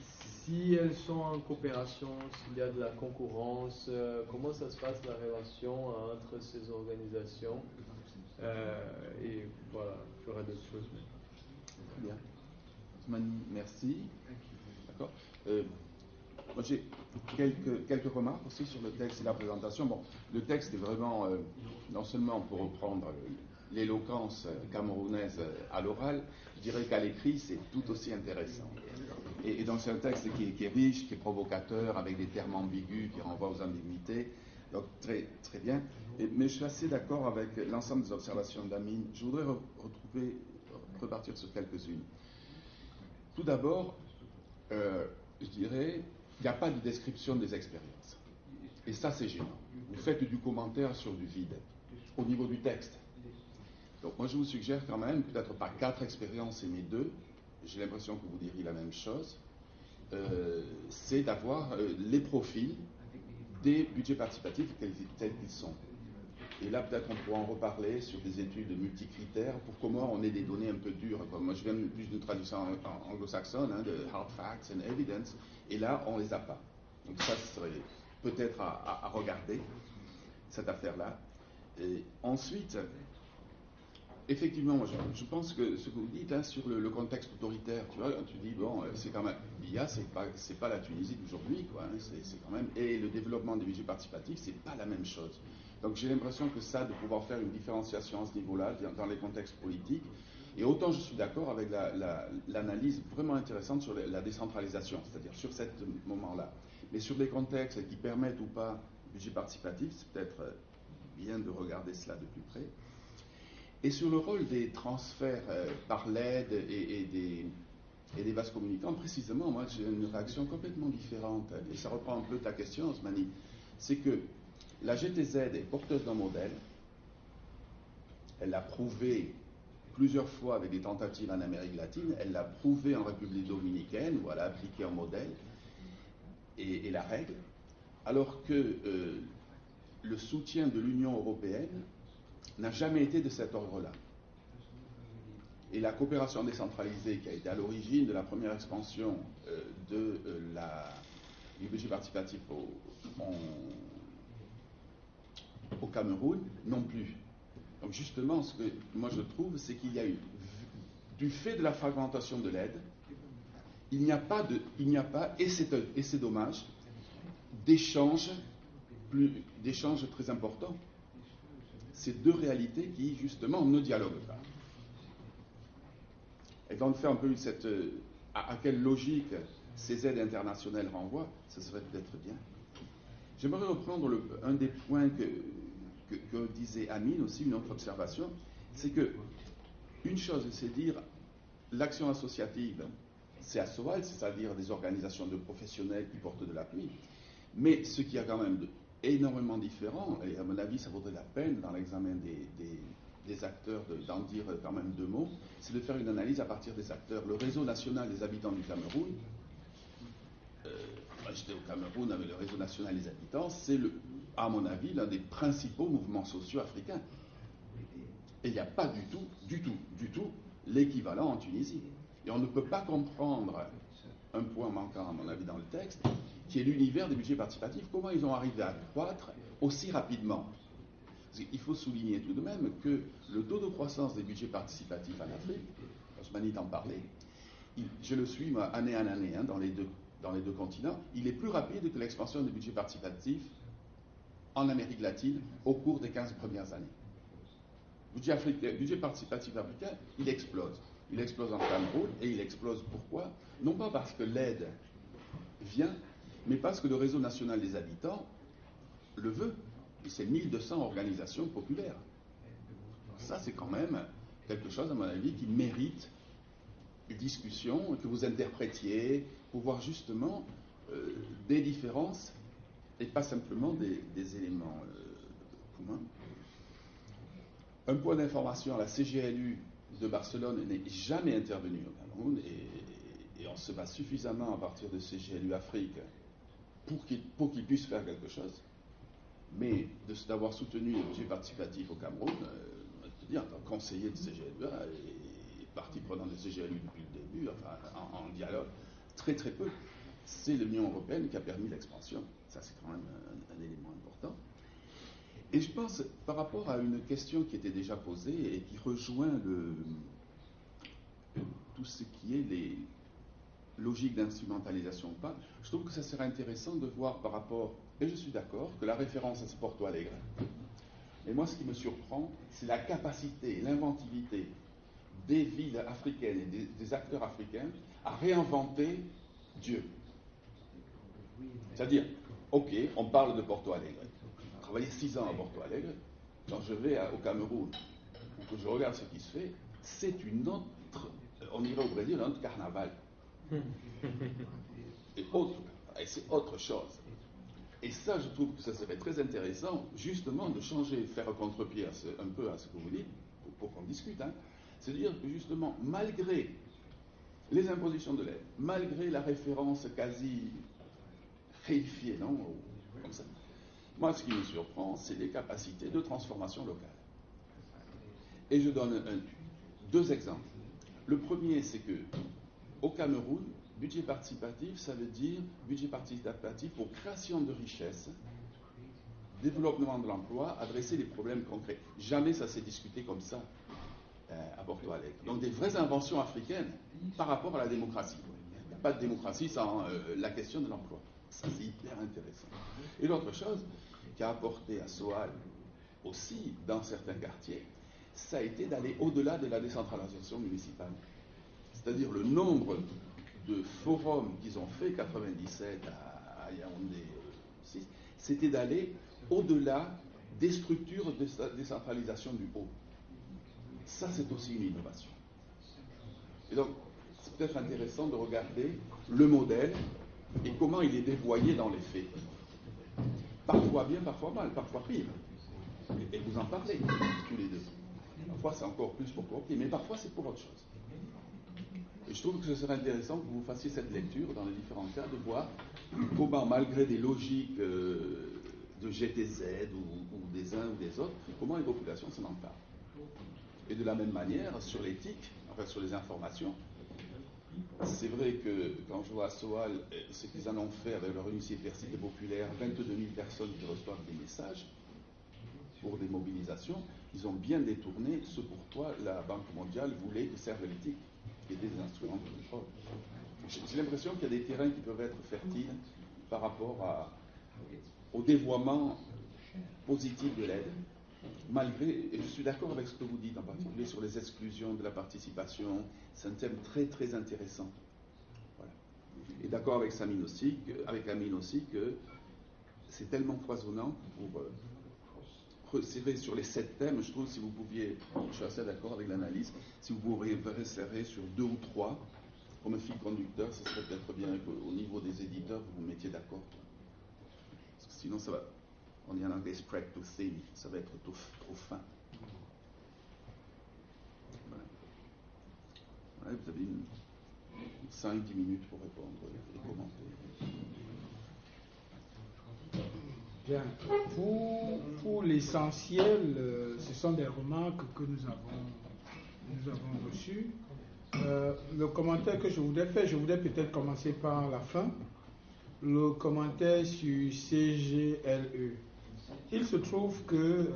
si elles sont en coopération, s'il y a de la concurrence, comment ça se passe la relation entre ces organisations. Et voilà, je ferai d'autres choses. Très bien. Merci. D'accord. Moi, j'ai quelques remarques aussi sur le texte et la présentation. Bon, le texte est vraiment, non seulement pour reprendre l'éloquence camerounaise à l'oral, je dirais qu'à l'écrit, c'est tout aussi intéressant. Et donc, c'est un texte qui est riche, qui est provocateur, avec des termes ambigus, qui renvoient aux ambiguïtés. Donc, très, très bien. Mais je suis assez d'accord avec l'ensemble des observations d'Amine. Je voudrais repartir sur quelques-unes. Tout d'abord, je dirais, il n'y a pas de description des expériences. Et ça, c'est gênant. Vous faites du commentaire sur du vide, au niveau du texte. Donc, moi, je vous suggère quand même, peut-être pas 4 expériences, mais 2. J'ai l'impression que vous diriez la même chose. C'est d'avoir les profils des budgets participatifs tels qu'ils sont. Et là, peut-être on pourra en reparler sur des études multicritères pour comment on ait des données un peu dures. Moi, je viens plus d'une traduction anglo-saxonne, de hard facts and evidence, et là, on ne les a pas. Donc ça serait peut-être à regarder, cette affaire-là. Et ensuite, effectivement, je pense que ce que vous dites sur le contexte autoritaire, tu vois, tu dis, bon, c'est quand même, l'IA, c'est pas la Tunisie d'aujourd'hui, quoi, hein, c'est quand même, et le développement des budgets participatifs, c'est pas la même chose. Donc j'ai l'impression que ça, de pouvoir faire une différenciation à ce niveau-là, dans les contextes politiques, et autant je suis d'accord avec l'analyse vraiment intéressante sur la décentralisation, c'est-à-dire sur ce moment-là, mais sur des contextes qui permettent ou pas le budget participatif, c'est peut-être bien de regarder cela de plus près. Et sur le rôle des transferts par l'aide et des vases communicants, précisément, moi j'ai une réaction complètement différente. Et ça reprend un peu ta question, Osmani. C'est que la GTZ est porteuse d'un modèle. Elle l'a prouvé plusieurs fois avec des tentatives en Amérique latine. Elle l'a prouvé en République dominicaine, où elle a appliqué un modèle et la règle. alors que le soutien de l'Union européenne n'a jamais été de cet ordre-là. Et la coopération décentralisée qui a été à l'origine de la première expansion du budget participatif au Cameroun, non plus. Donc justement, ce que moi je trouve, c'est qu'il y a eu, du fait de la fragmentation de l'aide, il n'y a pas, et c'est dommage, d'échanges très importants. C'est deux réalités qui, justement, ne dialoguent pas. Et quand on fait un peu à quelle logique ces aides internationales renvoient, ce serait peut-être bien. J'aimerais reprendre un des points que disait Amine aussi, une autre observation, c'est que une chose, c'est dire l'action associative, c'est à SOAL, c'est-à-dire des organisations de professionnels qui portent de l'appui. Mais ce qui a quand même énormément différent, et à mon avis ça vaudrait la peine dans l'examen des acteurs d'en dire quand même deux mots, c'est de faire une analyse à partir des acteurs. Le réseau national des habitants du Cameroun, moi j'étais au Cameroun avec le réseau national des habitants, c'est à mon avis l'un des principaux mouvements sociaux africains. Et il n'y a pas du tout l'équivalent en Tunisie. Et on ne peut pas comprendre un point manquant à mon avis dans le texte, qui est l'univers des budgets participatifs, comment ils ont arrivé à croître aussi rapidement. Il faut souligner tout de même que le taux de croissance des budgets participatifs en Afrique, Osmani t'en parlait, je le suis moi, année en année dans les deux continents, il est plus rapide que l'expansion des budgets participatifs en Amérique latine au cours des 15 premières années. Le budget participatif africain, il explose. Il explose en Cameroun et il explose pourquoi? Non pas parce que l'aide vient, mais parce que le réseau national des habitants le veut. Et c'est 1200 organisations populaires. Ça, c'est quand même quelque chose, à mon avis, qui mérite une discussion, que vous interprétiez, pour voir justement des différences et pas simplement des éléments communs. Un point d'information, la CGLU de Barcelone n'est jamais intervenue au Cameroun et on se bat suffisamment à partir de CGLU Afrique pour qu'ils puissent faire quelque chose. Mais d'avoir soutenu le budget participatif au Cameroun, je peux dire, en tant que conseiller de CGLU et partie prenante de CGLU depuis le début, enfin en dialogue, très très peu. C'est l'Union européenne qui a permis l'expansion. Ça, c'est quand même un élément important. Et je pense, par rapport à une question qui était déjà posée et qui rejoint tout ce qui est les logiques d'instrumentalisation ou pas, je trouve que ça serait intéressant de voir par rapport, et je suis d'accord, que la référence à Porto Alegre. Et moi, ce qui me surprend, c'est la capacité, l'inventivité des villes africaines et des acteurs africains à réinventer Dieu. C'est-à-dire, ok, on parle de Porto Alegre. J'ai travaillé 6 ans à Porto Alegre. Quand je vais au Cameroun, ou que je regarde ce qui se fait, c'est une autre, on irait au Brésil, un autre carnaval. Et c'est autre chose. Et ça, je trouve que ça serait très intéressant, justement, de changer, faire contre-pied un peu à ce que vous dites, pour qu'on discute. C'est-à-dire que, justement, malgré les impositions de l'aide, malgré la référence quasi réifiée, non, comme ça, moi, ce qui me surprend, c'est les capacités de transformation locale. Et je donne deux exemples. Le premier, c'est que au Cameroun, budget participatif, ça veut dire budget participatif pour création de richesses, développement de l'emploi, adresser des problèmes concrets. Jamais ça s'est discuté comme ça à Porto Alegre. Donc des vraies inventions africaines par rapport à la démocratie. Il n'y a pas de démocratie sans la question de l'emploi. Ça, c'est hyper intéressant. Et l'autre chose qui a apporté à SOAL aussi dans certains quartiers, ça a été d'aller au-delà de la décentralisation municipale. C'est-à-dire le nombre de forums qu'ils ont fait, 97 à Yaoundé 6, c'était d'aller au-delà des structures de décentralisation du haut. Ça, c'est aussi une innovation. Et donc, c'est peut-être intéressant de regarder le modèle et comment il est dévoyé dans les faits. Parfois bien, parfois mal, parfois pire. Et vous en parlez, tous les deux. Parfois, c'est encore plus pour copier, mais parfois, c'est pour autre chose. Et je trouve que ce serait intéressant que vous fassiez cette lecture dans les différents cas, de voir comment, malgré des logiques de GTZ ou des uns ou des autres, comment les populations s'en emparent. Et de la même manière, sur l'éthique, enfin sur les informations, c'est vrai que quand je vois à Soal ce qu'ils en ont fait avec leur université populaire, 22 000 personnes qui reçoivent des messages pour des mobilisations, ils ont bien détourné ce pourquoi la Banque mondiale voulait que serve l'éthique, qui était des instruments de contrôle. J'ai l'impression qu'il y a des terrains qui peuvent être fertiles par rapport au dévoiement positif de l'aide, malgré, et je suis d'accord avec ce que vous dites, en particulier sur les exclusions de la participation, c'est un thème très très intéressant. Voilà. Et d'accord avec Amine aussi que c'est tellement foisonnant pour resserrer sur les 7 thèmes. Je trouve, si vous pouviez, je suis assez d'accord avec l'analyse, si vous pouviez resserrer sur 2 ou 3 comme un fil conducteur, ce serait peut-être bien qu'au niveau des éditeurs, vous vous mettiez d'accord. Parce que sinon, ça va, on dit en anglais spread too thin, ça va être trop fin. Voilà. Voilà, vous avez 5-10 minutes pour répondre et commenter. Bien. Pour l'essentiel, ce sont des remarques que nous avons reçues. Le commentaire que je voudrais faire, je voudrais peut-être commencer par la fin. Le commentaire sur CGLE. Il se trouve que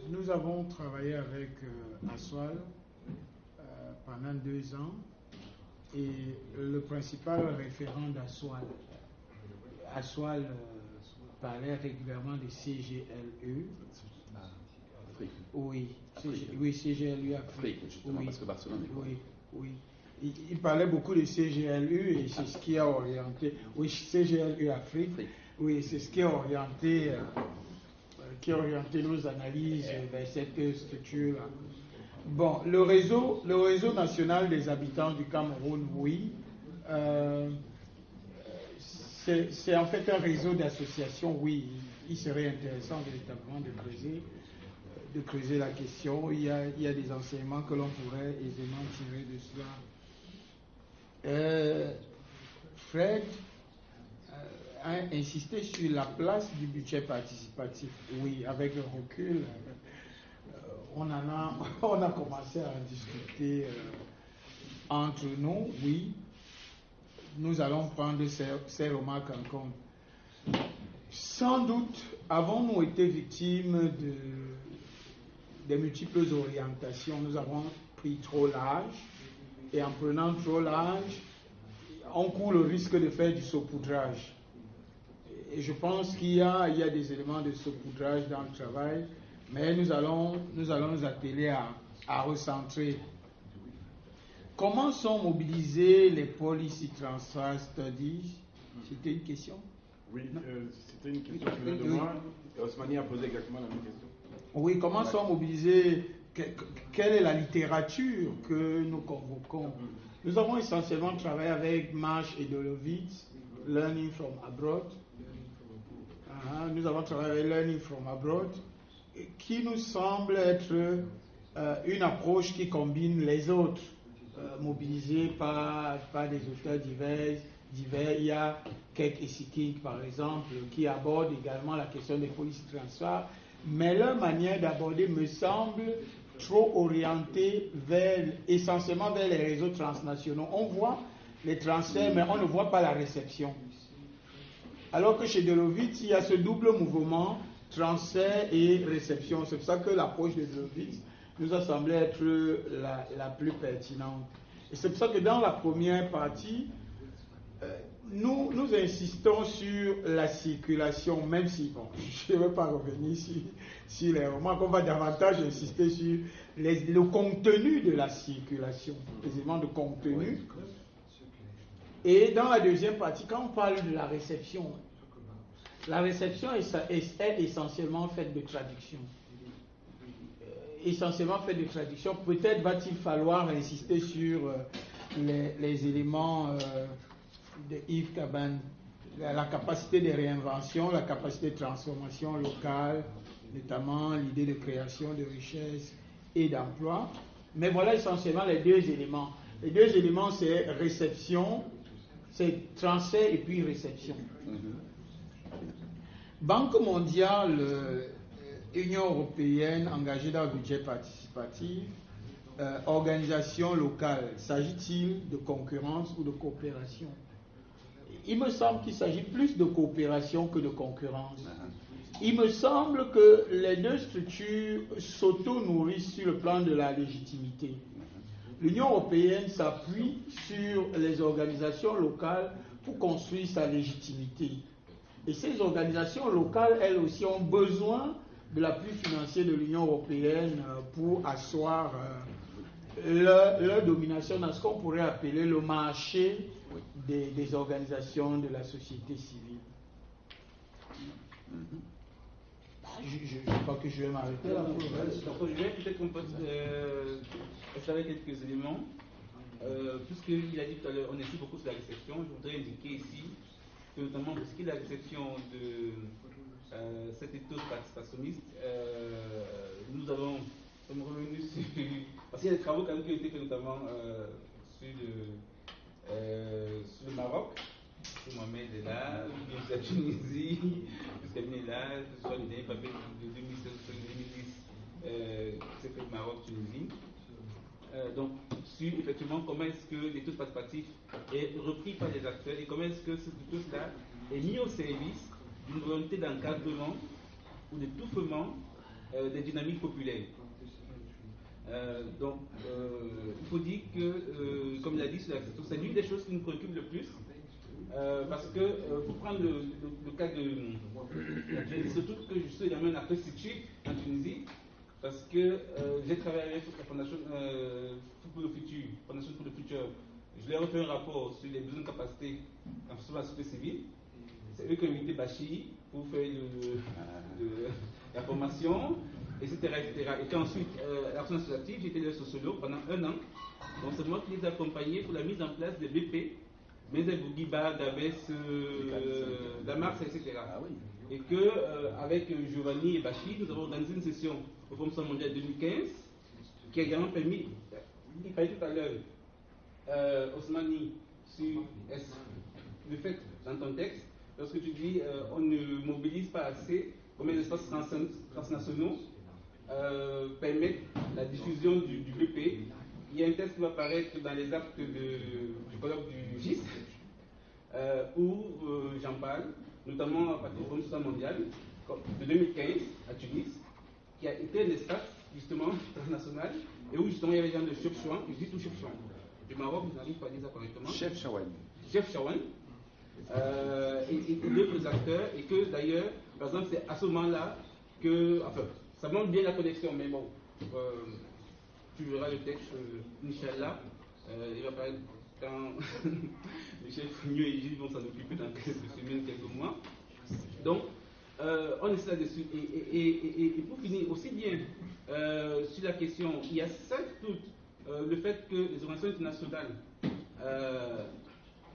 nous avons travaillé avec Aswal pendant 2 ans et le principal référent d'Aswal parlait régulièrement de CGLE. Oui, CGLU Afrique. Justement, parce que Barcelone est oui. Il parlait beaucoup de CGLU et c'est ce qui a orienté. Oui, CGLU Afrique. Oui, c'est ce qui a orienté nos analyses vers cette structure-là. Bon, le réseau national des habitants du Cameroun, oui. C'est en fait un réseau d'associations, oui. Il serait intéressant véritablement de creuser la question. Il y a des enseignements que l'on pourrait aisément tirer de cela. Fred a insisté sur la place du budget participatif. Oui, avec le recul, on a commencé à en discuter entre nous, oui. Nous allons prendre ces remarques en compte. Sans doute, avons-nous été victimes des multiples orientations. Nous avons pris trop large, et en prenant trop large, on court le risque de faire du saupoudrage. Et je pense qu'il y a des éléments de saupoudrage dans le travail, mais nous allons nous atteler à recentrer. Comment sont mobilisés les Policy Transfer Studies? C'était une question? Oui, c'était une question qui venait de moi. Osmani a posé exactement la même question. Oui, comment sont mobilisés? Quelle est la littérature que nous convoquons? Nous avons essentiellement travaillé avec Marsh et Dolovitz, Learning from Abroad. Nous avons travaillé avec Learning from Abroad, qui nous semble être une approche qui combine les autres, mobilisés par des auteurs divers. Il y a Keck et Sikik, par exemple, qui abordent également la question des policy transferts, mais leur manière d'aborder me semble trop orientée essentiellement vers les réseaux transnationaux. On voit les transferts, mais on ne voit pas la réception. Alors que chez Dolovitz, il y a ce double mouvement, transfert et réception. C'est pour ça que l'approche de Dolovitz nous a semblé être la plus pertinente. Et c'est pour ça que dans la première partie, nous insistons sur la circulation, même si, bon, je ne vais pas revenir sur les remarques, on va davantage insister sur le contenu de la circulation, les éléments de contenu. Et dans la deuxième partie, quand on parle de la réception est essentiellement faite de traduction. Peut-être va-t-il falloir insister sur les éléments de Yves Caban, la capacité de réinvention, la capacité de transformation locale, notamment l'idée de création de richesse et d'emploi. Mais voilà essentiellement les deux éléments. Les deux éléments, c'est réception, c'est transfert et puis réception. Banque mondiale, Union européenne engagée dans le budget participatif, organisation locale, s'agit-il de concurrence ou de coopération? Il me semble qu'il s'agit plus de coopération que de concurrence. Il me semble que les deux structures s'auto-nourrissent sur le plan de la légitimité. L'Union européenne s'appuie sur les organisations locales pour construire sa légitimité. Et ces organisations locales, elles aussi, ont besoin de l'appui financier de l'Union européenne pour asseoir leur domination dans ce qu'on pourrait appeler le marché des organisations de la société civile. Je crois que je vais m'arrêter là. Donc, je vais peut-être qu'on peut observer quelques éléments. Puisqu'il a dit tout à l'heure, on insiste beaucoup sur la réception, je voudrais indiquer ici que notamment pour ce qui est de la réception de cet étau participationniste, nous sommes revenus sur. Parce qu'il y a des travaux quand même qui ont été faits notamment sur le Maroc. Mohamed est là, bien sûr la Tunisie, puisqu'elle est là, que ce soit le dernier papier de 2016-2010, c'est fait le Maroc, Tunisie. Donc, sur effectivement comment est-ce que l'étude participative est repris par les acteurs et comment est-ce que tout cela est mis au service d'une volonté d'encadrement ou d'étouffement des dynamiques populaires. Donc, il faut dire que, comme il a dit sur la question, c'est l'une des choses qui nous préoccupe le plus. Parce que, pour prendre le cas de la Tunisie, surtout que je suis également un acteur situé en Tunisie, parce que j'ai travaillé avec la Fondation pour le Futur, Fondation pour le Futur. Je leur ai fait un rapport sur les besoins de capacité sur la société civile. C'est eux qui ont invité Bachir pour faire la formation, etc., etc. Et qu'ensuite, à l'Action associative, j'étais leur sociologue pendant 1 an. Donc c'est moi qui les ai accompagnés pour la mise en place des BP. Mézé Bouguiba, Dabès, Damas, etc. Ah oui. Et que, avec Giovanni et Bachir, nous avons organisé une session au Forum Social Mondial 2015 qui a également permis, il parlait tout à l'heure, Osmani, sur le fait, dans ton texte, lorsque tu dis on ne mobilise pas assez, combien d'espaces transnationaux permettent la diffusion du BP. Il y a un texte qui va apparaître dans les actes du colloque du GIS, où j'en parle, notamment à partir du Forum Social Mondial de 2015 à Tunis, qui a été un espace justement transnational, et où justement il y avait des gens de Chefchaouen, je dis tout Chefchaouen, du Maroc, je n'arrive pas à dire ça correctement. Chefchaouen. Et d'autres acteurs, et que d'ailleurs, par exemple, c'est à ce moment-là que, enfin, ça montre bien la connexion, mais bon. Tu verras le texte, Inch'Allah, il va paraître quand Michel Fougnou et Gilles vont s'en occuper dans quelques semaines, quelques mois. Donc, on est là-dessus. Et pour finir, aussi bien sur la question, il y a certes tout le fait que les organisations internationales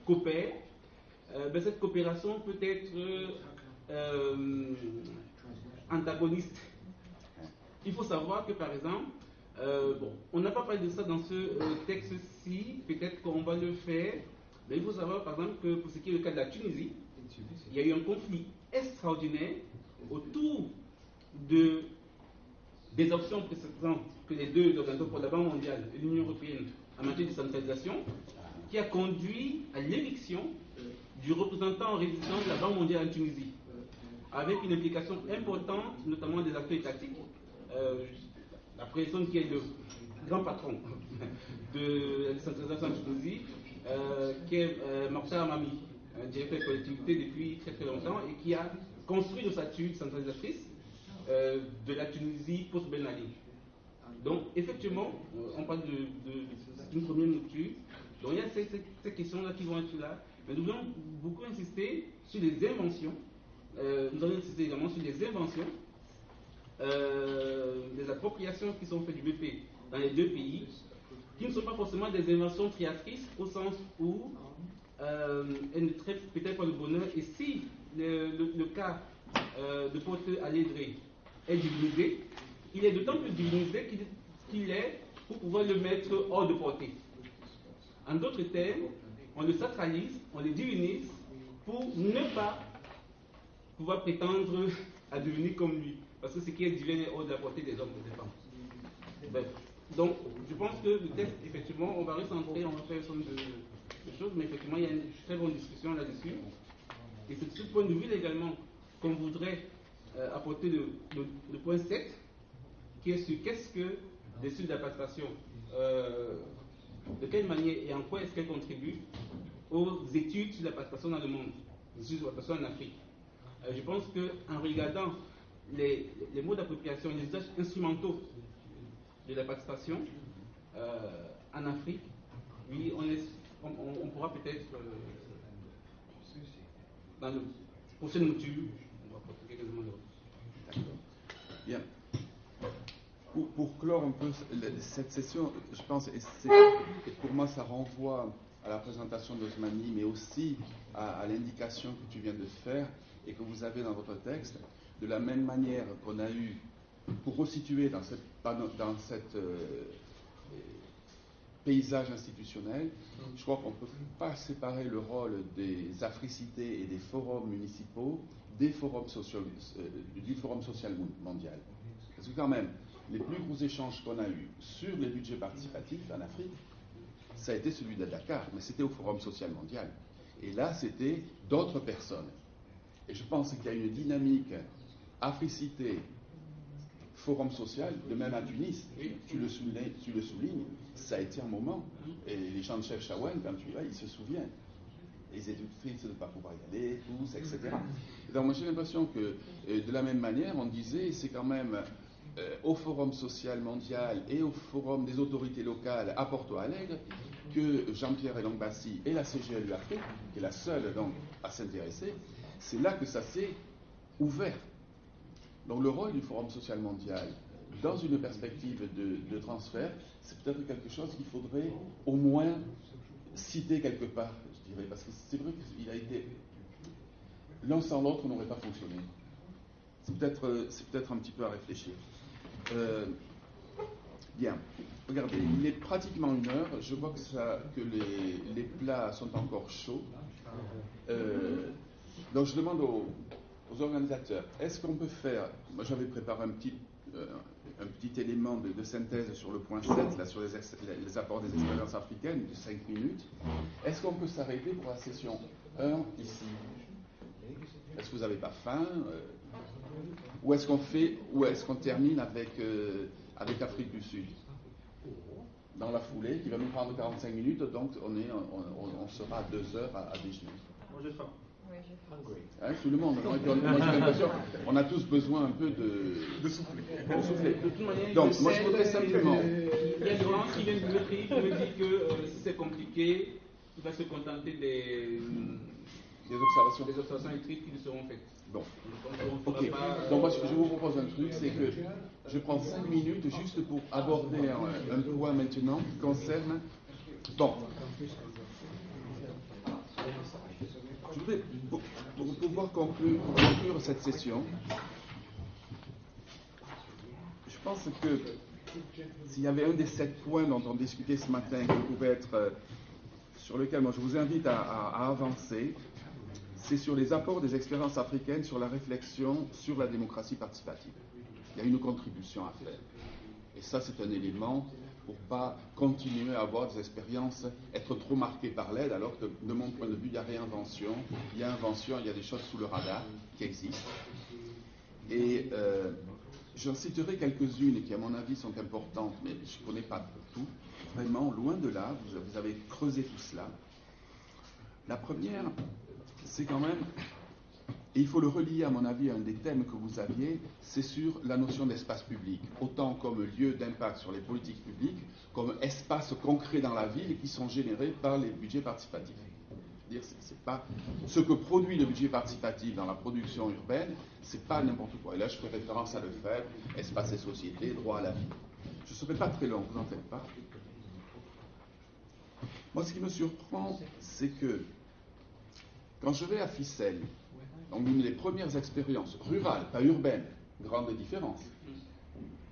coopèrent. Ben, cette coopération peut être antagoniste. Il faut savoir que, par exemple, bon, on n'a pas parlé de ça dans ce texte-ci, peut-être qu'on va le faire, mais il faut savoir par exemple que pour ce qui est le cas de la Tunisie, il y a eu un conflit extraordinaire autour des options précédentes que les deux organisations pour la Banque mondiale et l'Union européenne en matière de décentralisation, qui a conduit à l'éviction du représentant résident de la Banque mondiale en Tunisie, avec une implication importante, notamment des acteurs étatiques. La personne qui est le grand patron de la décentralisation en Tunisie, qui est Mokhtar Hamami, un directeur de collectivité depuis très très longtemps et qui a construit l'ossature centralisatrice de la Tunisie post-Ben Ali. Donc, effectivement, on parle d'une première mouture. Donc, il y a ces questions-là qui vont être là. Mais nous voulons beaucoup insister sur les inventions. Nous allons insister également sur les inventions. Des appropriations qui sont faites du BP dans les deux pays, qui ne sont pas forcément des inventions créatrices au sens où elles ne traitent peut-être pas le bonheur. Et si le cas de Porte Alegre est divinisé, il est d'autant plus divinisé qu'il est pour pouvoir le mettre hors de portée. En d'autres termes, on le sacralise, on le divinise pour ne pas pouvoir prétendre à devenir comme lui. Parce que ce qui est divin est hors de la portée des hommes et des femmes. Bref. Donc, je pense que le texte, effectivement, on va recentrer, on va faire un certain nombre de choses, mais effectivement, il y a une très bonne discussion là-dessus. Et c'est de ce point de vue également qu'on voudrait apporter le point 7, qui est sur qu'est-ce que l'étude de la participation, de quelle manière et en quoi est-ce qu'elle contribue aux études sur la participation dans le monde, les études sur la participation en Afrique. Je pense qu'en regardant les modes d'appropriation, les usages instrumentaux de la participation en Afrique, oui, on pourra peut-être, dans le prochaine mouture, on va apporter quelques éléments de réponse. Bien. Pour clore un peu cette session, je pense, et pour moi ça renvoie à la présentation d'Osmani, mais aussi à l'indication que tu viens de faire et que vous avez dans votre texte, de la même manière qu'on a eu, pour resituer dans cette paysage institutionnel, je crois qu'on ne peut pas séparer le rôle des africités et des forums municipaux du forum social mondial. Parce que quand même, les plus gros échanges qu'on a eus sur les budgets participatifs en Afrique, ça a été celui de Dakar, mais c'était au Forum social mondial. Et là, c'était d'autres personnes. Et je pense qu'il y a une dynamique africité, forum social, de même à Tunis, tu le soulignes, ça a été un moment. Et les gens de Chef Chaouane, quand tu y vas, ils se souviennent. Et ils étaient tristes de ne pas pouvoir y aller, tous, etc. Donc moi j'ai l'impression que, de la même manière, on disait, c'est quand même au Forum social mondial et au Forum des autorités locales à Porto Alegre que Jean-Pierre Elongbassi et la CGLU Afrique, qui est la seule donc à s'intéresser, c'est là que ça s'est ouvert. Donc le rôle du Forum social mondial, dans une perspective de transfert, c'est peut-être quelque chose qu'il faudrait au moins citer quelque part, je dirais, parce que c'est vrai qu'il a été... L'un sans l'autre n'aurait pas fonctionné. C'est peut-être un petit peu à réfléchir. Bien. Regardez, il est pratiquement 1 heure. Je vois que les plats sont encore chauds. Donc je demande aux organisateurs, est-ce qu'on peut faire... Moi j'avais préparé un petit élément de synthèse sur le point 7, là, sur les apports des expériences africaines, de 5 minutes. Est-ce qu'on peut s'arrêter pour la session 1 ici? Est-ce que vous n'avez pas faim? Ou est-ce qu'on termine avec Afrique du Sud dans la foulée, qui va nous prendre 45 minutes, donc on sera à 2 heures à déjeuner. Moi j'ai faim. Hein, tout le monde. Moi j'ai l'impression on a tous besoin un peu de souffler. Donc moi je voudrais simplement... Il y a Laurent qui vient de m'écrire, qui me dit que si c'est compliqué, il va se contenter des observations écrites qui lui seront faites. Bon. Ok. Donc moi je vous propose un truc, c'est que je prends 5 minutes juste pour aborder un point maintenant qui concerne... Bon. Je voudrais, pour pouvoir conclure cette session, je pense que s'il y avait un des 7 points dont on discutait ce matin qui pouvait être, sur lequel moi je vous invite à avancer, c'est sur les apports des expériences africaines sur la réflexion sur la démocratie participative. Il y a une contribution à faire. Et ça, c'est un élément pour ne pas continuer à avoir des expériences, être trop marquées par l'aide, alors que de mon point de vue, il y a réinvention, il y a invention, il y a des choses sous le radar qui existent. Et j'en citerai quelques-unes qui, à mon avis, sont importantes, mais je ne connais pas tout. Vraiment, loin de là, vous avez creusé tout cela. La première, c'est quand même, et il faut le relier à mon avis à un des thèmes que vous aviez, c'est sur la notion d'espace public, autant comme lieu d'impact sur les politiques publiques, comme espace concret dans la ville qui sont générés par les budgets participatifs. C'est-à-dire, c'est pas ce que produit le budget participatif dans la production urbaine, c'est pas n'importe quoi. Et là, je fais référence à Lefebvre, espace et société, droit à la vie. Je ne serai pas très long, vous n'en faites pas. Moi, ce qui me surprend, c'est que quand je vais à Ficelle, donc une des premières expériences rurales, pas urbaines, grande différence,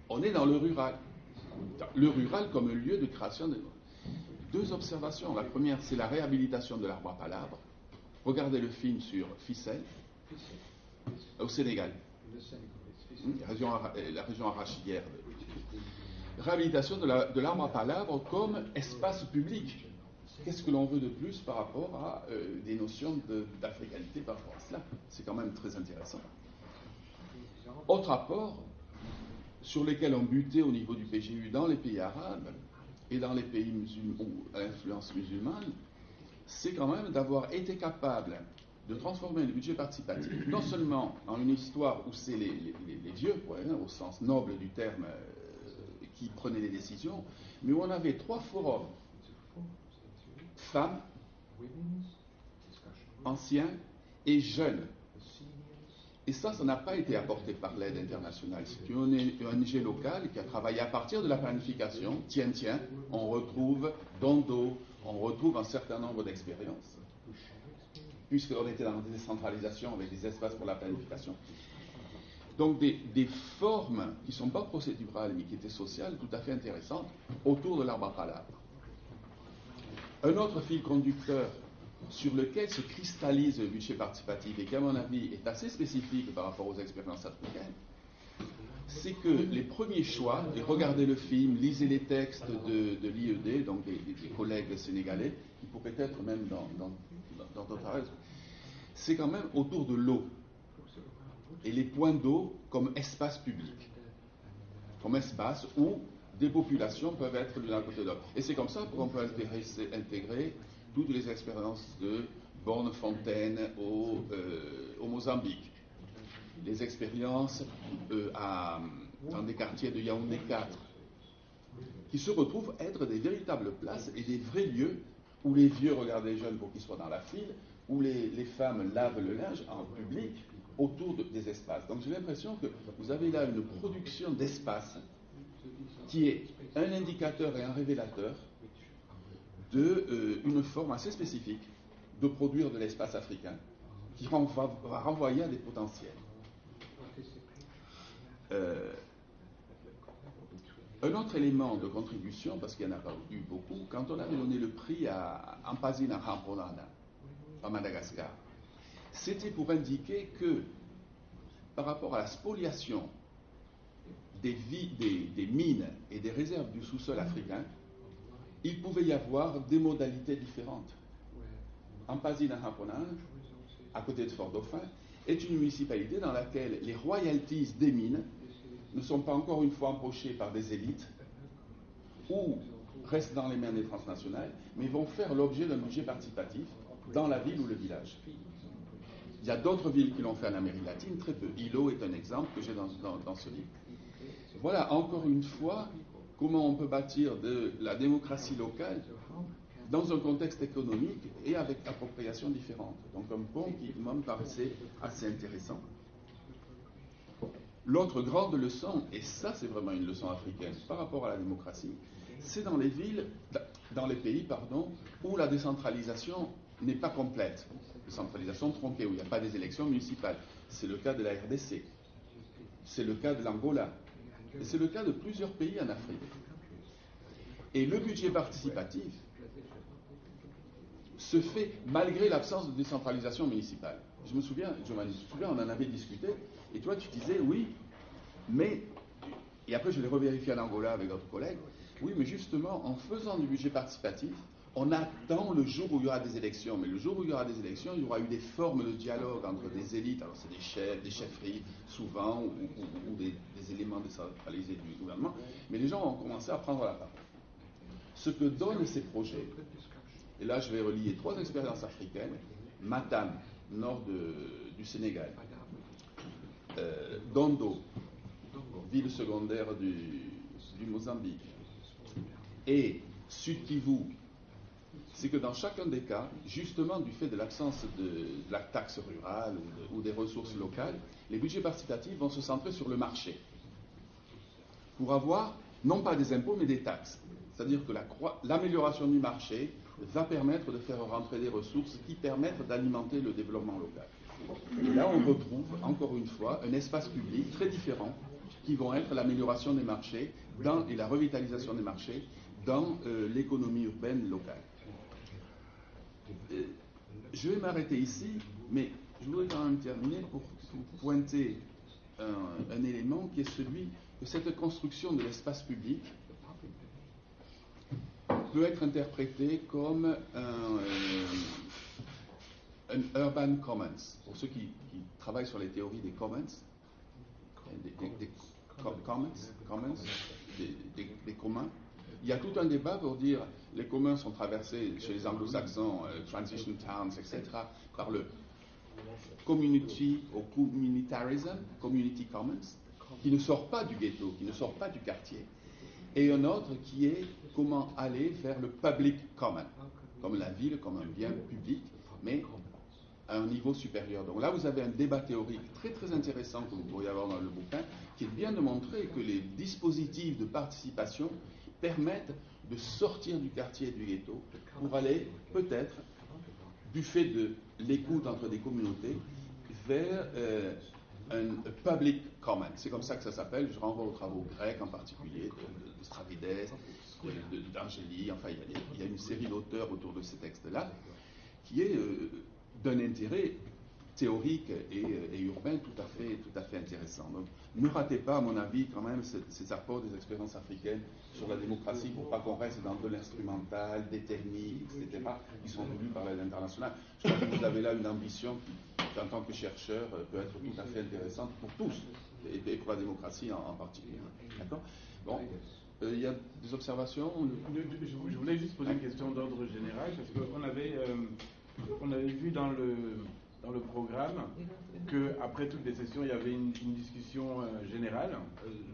on est dans le rural. le rural comme un lieu de création de... Deux observations. La première, c'est la réhabilitation de l'arbre à palabres. Regardez le film sur Ficelle, au Sénégal, la région arachidière. Réhabilitation de l'arbre à palabres comme espace public. Qu'est-ce que l'on veut de plus par rapport à des notions d'africanité par rapport à cela? C'est quand même très intéressant. Autre apport sur lesquels on butait au niveau du PGU dans les pays arabes et dans les pays musulmans à influence musulmane, c'est quand même d'avoir été capable de transformer le budget participatif non seulement en une histoire où c'est les vieux, au sens noble du terme, qui prenaient les décisions, mais où on avait 3 forums: femmes, anciens et jeunes. Et ça n'a pas été apporté par l'aide internationale. C'est une ONG locale qui a travaillé à partir de la planification. Tiens, on retrouve Dondo, on retrouve un certain nombre d'expériences, puisqu'on était dans la décentralisation avec des espaces pour la planification. Donc des formes qui ne sont pas procédurales, mais qui étaient sociales, tout à fait intéressantes, autour de l'arbre à palabres. Un autre fil conducteur sur lequel se cristallise le budget participatif et qui, à mon avis, est assez spécifique par rapport aux expériences africaines, c'est que les premiers choix, et regardez le film, lisez les textes de l'IED, donc des collègues sénégalais, qui pourraient être même dans d'autres raisons, c'est quand même autour de l'eau, et les points d'eau comme espace public, comme espace où des populations peuvent être de l'un côté de l'autre. Et c'est comme ça qu'on peut intégrer toutes les expériences de Borne-Fontaine au Mozambique, les expériences dans des quartiers de Yaoundé 4, qui se retrouvent être des véritables places et des vrais lieux où les vieux regardent les jeunes pour qu'ils soient dans la file, où les femmes lavent le linge en public autour des espaces. Donc j'ai l'impression que vous avez là une production d'espace qui est un indicateur et un révélateur d'une forme assez spécifique de produire de l'espace africain qui va renvoyer à des potentiels. Un autre élément de contribution, parce qu'il n'y en a pas eu beaucoup, quand on avait donné le prix à Ampazina Ramponana, à Madagascar, c'était pour indiquer que par rapport à la spoliation des mines et des réserves du sous-sol africain, il pouvait y avoir des modalités différentes. Ampazina Ramponana, à côté de Fort-Dauphin, est une municipalité dans laquelle les royalties des mines ne sont pas encore une fois empochées par des élites ou restent dans les mains des transnationales, mais vont faire l'objet d'un budget participatif dans la ville ou le village. Il y a d'autres villes qui l'ont fait en Amérique latine, très peu. Ilo est un exemple que j'ai dans ce livre. Voilà, encore une fois, comment on peut bâtir de la démocratie locale dans un contexte économique et avec appropriation différente. Donc un pont qui me paraissait assez intéressant. L'autre grande leçon, et ça c'est vraiment une leçon africaine par rapport à la démocratie, c'est dans les pays, où la décentralisation n'est pas complète. Décentralisation tronquée, où il n'y a pas des élections municipales. C'est le cas de la RDC. C'est le cas de l'Angola. Et c'est le cas de plusieurs pays en Afrique. Et le budget participatif se fait malgré l'absence de décentralisation municipale. Je me souviens, on en avait discuté, et toi tu disais, oui, mais, et après je l'ai revérifié en Angola avec d'autres collègues, oui, mais justement, en faisant du budget participatif, on attend le jour où il y aura des élections, mais le jour où il y aura des élections, il y aura eu des formes de dialogue entre des élites, alors c'est des chefs, des chefferies, souvent, ou des éléments décentralisés du gouvernement, mais les gens ont commencé à prendre la parole. Ce que donnent ces projets, et là je vais relier 3 expériences africaines, Matam, nord du Sénégal, Dondo, ville secondaire du Mozambique, et Sud Kivu, c'est que dans chacun des cas, justement du fait de l'absence de la taxe rurale ou des ressources locales, les budgets participatifs vont se centrer sur le marché pour avoir non pas des impôts mais des taxes. C'est-à-dire que l'amélioration du marché va permettre de faire rentrer des ressources qui permettent d'alimenter le développement local. Et là, on retrouve, encore une fois, un espace public très différent qui vont être l'amélioration des marchés et la revitalisation des marchés dans l'économie urbaine locale. Je vais m'arrêter ici, mais je voudrais quand même terminer pour pointer un élément qui est celui de cette construction de l'espace public peut être interprétée comme un urban commons. Pour ceux qui travaillent sur les théories des commons, des communs, il y a tout un débat pour dire les communs sont traversés chez les anglo-saxons, transition towns, etc., par le community ou communitarism, community commons, qui ne sort pas du ghetto, qui ne sort pas du quartier, et un autre qui est comment aller vers le public common, comme la ville, comme un bien public, mais à un niveau supérieur. Donc là, vous avez un débat théorique très très intéressant que vous pourriez avoir dans le bouquin, qui est bien de montrer que les dispositifs de participation permettent de sortir du quartier et du ghetto pour aller peut-être, du fait de l'écoute entre des communautés, vers un public common. C'est comme ça que ça s'appelle. Je renvoie aux travaux grecs en particulier, de Stravide, d'Angéli. Enfin, il y a une série d'auteurs autour de ces textes-là qui est d'un intérêt théorique et urbain tout à fait intéressant. Donc, ne ratez pas, à mon avis, quand même, ces apports des expériences africaines sur la démocratie pour pas qu'on reste dans de l'instrumental, des techniques, etc., qui sont voulus par l'aide internationale. Je crois que vous avez là une ambition qui, en tant que chercheur, peut être tout à fait intéressante pour tous, et pour la démocratie en particulier. D'accord ? Bon, il y a des observations ? Je voulais juste poser une question d'ordre général, parce qu'on avait vu dans le programme qu'après toutes les sessions, il y avait une discussion générale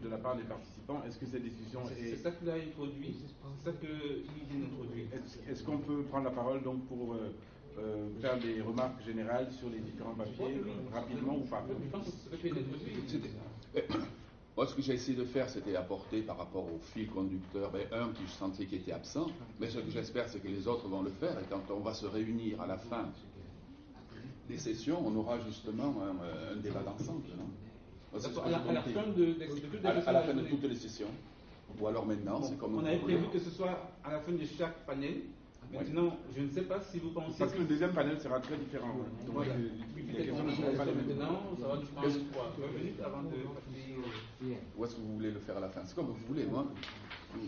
de la part des participants. Est-ce que cette discussion est... C'est ça qu'il a introduit, c'est ça qu'il vient d'introduire. Est-ce qu'on peut prendre la parole donc pour faire des remarques générales sur les différents papiers, rapidement ou pas? Je pense que c'est ce que tu viens d'introduire. Moi, ce que j'ai essayé de faire, c'était apporter par rapport au fil conducteur, un qui je sentais qui était absent, mais ce que j'espère, c'est que les autres vont le faire, et quand on va se réunir à la fin des sessions, on aura justement un débat d'ensemble, non ? À la fin de toutes les sessions, ou alors maintenant, c'est comme on avait prévu que ce soit à la fin de chaque panel. Maintenant, je ne sais pas si vous pensez... Parce que le deuxième panel sera très différent. Donc, voilà. Les questions ne seront pas les mêmes. Maintenant, ça va nous prendre 3 minutes avant de passer... Où est-ce que vous voulez le faire à la fin? C'est comme vous voulez, moi. Mais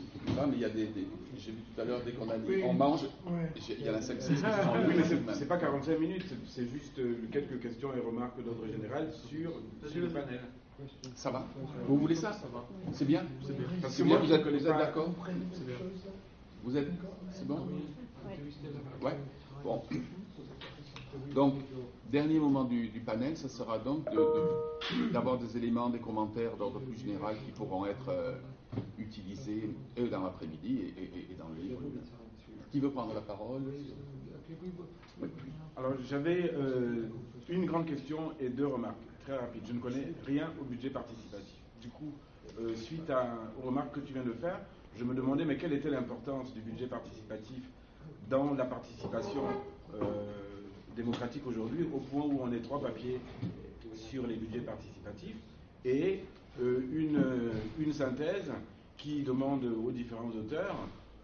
il y a j'ai vu tout à l'heure, dès qu'on a dit on mange, il y a la sexisme. Oui, mais c'est pas 45 minutes, c'est juste quelques questions et remarques d'ordre général sur le panel. Ça va? Vous voulez ça? C'est bien? C'est bien. Parce que moi, vous êtes d'accord? C'est bien. Vous êtes... C'est bon? Ouais. Bon. Donc, dernier moment du panel, ce sera donc d'avoir des éléments, des commentaires d'ordre plus général qui pourront être utilisés dans l'après-midi et dans le livre. Qui veut prendre la parole? Oui. Alors, j'avais une grande question et 2 remarques, très rapides. Je ne connais rien au budget participatif. Du coup, suite aux remarques que tu viens de faire, je me demandais, mais quelle était l'importance du budget participatif dans la participation démocratique aujourd'hui, au point où on est 3 papiers sur les budgets participatifs, et une synthèse qui demande aux différents auteurs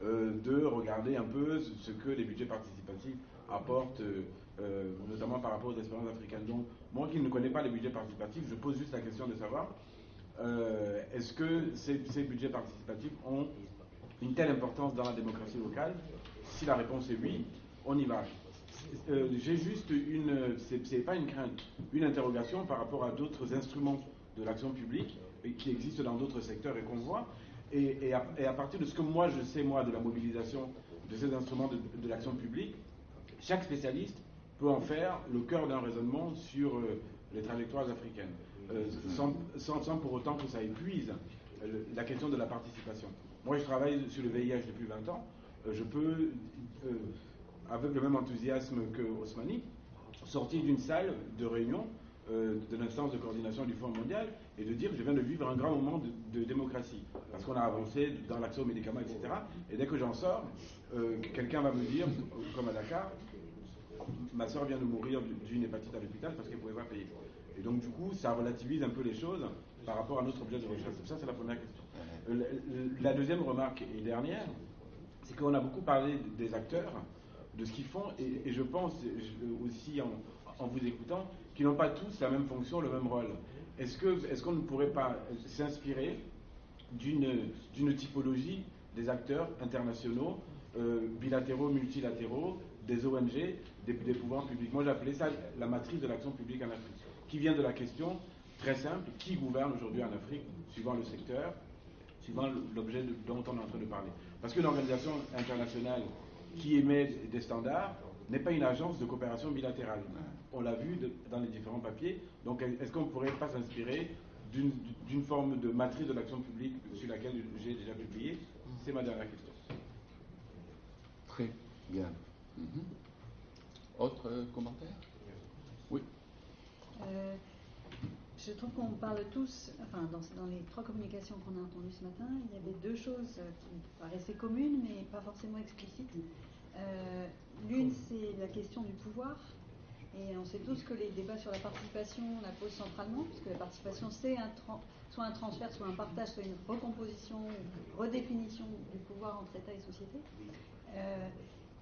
de regarder un peu ce que les budgets participatifs apportent, notamment par rapport aux expériences africaines. Donc, moi qui ne connais pas les budgets participatifs, je pose juste la question de savoir est-ce que ces budgets participatifs ont une telle importance dans la démocratie locale? Si la réponse est oui, on y va. J'ai juste c'est pas une crainte, une interrogation par rapport à d'autres instruments de l'action publique qui existent dans d'autres secteurs et qu'on voit. Et à partir de ce que moi je sais, de la mobilisation de ces instruments de l'action publique, chaque spécialiste peut en faire le cœur d'un raisonnement sur les trajectoires africaines, sans pour autant que ça épuise la question de la participation. Moi, je travaille sur le VIH depuis 20 ans. Je peux, avec le même enthousiasme que Osmani, sortir d'une salle de réunion de l'instance de coordination du Fonds mondial et de dire que je viens de vivre un grand moment de démocratie, parce qu'on a avancé dans l'accès aux médicaments, etc. Et dès que j'en sors, quelqu'un va me dire, comme à Dakar, ma soeur vient de mourir d'une hépatite à l'hôpital parce qu'elle ne pouvait pas payer. Et donc du coup, ça relativise un peu les choses par rapport à notre objet de recherche. Ça, c'est la première question. La deuxième remarque et dernière, c'est qu'on a beaucoup parlé des acteurs, de ce qu'ils font, et je pense aussi en vous écoutant qu'ils n'ont pas tous la même fonction, le même rôle. Est-ce qu'on ne pourrait pas s'inspirer d'une typologie des acteurs internationaux, bilatéraux, multilatéraux, des ONG, des pouvoirs publics? Moi j'appelais ça la matrice de l'action publique en Afrique, qui vient de la question très simple, qui gouverne aujourd'hui en Afrique, suivant le secteur, suivant l'objet dont on est en train de parler. Parce qu'une organisation internationale qui émet des standards n'est pas une agence de coopération bilatérale. On l'a vu dans les différents papiers. Donc est-ce qu'on ne pourrait pas s'inspirer d'une forme de matrice de l'action publique sur laquelle j'ai déjà publié? C'est ma dernière question. Très bien. Autre commentaire? Oui. Je trouve qu'on parle tous, enfin dans les 3 communications qu'on a entendues ce matin, il y avait 2 choses qui paraissaient communes mais pas forcément explicites. L'une, c'est la question du pouvoir, et on sait tous que les débats sur la participation la posent centralement, puisque la participation c'est soit un transfert, soit un partage, soit une recomposition, une redéfinition du pouvoir entre État et société.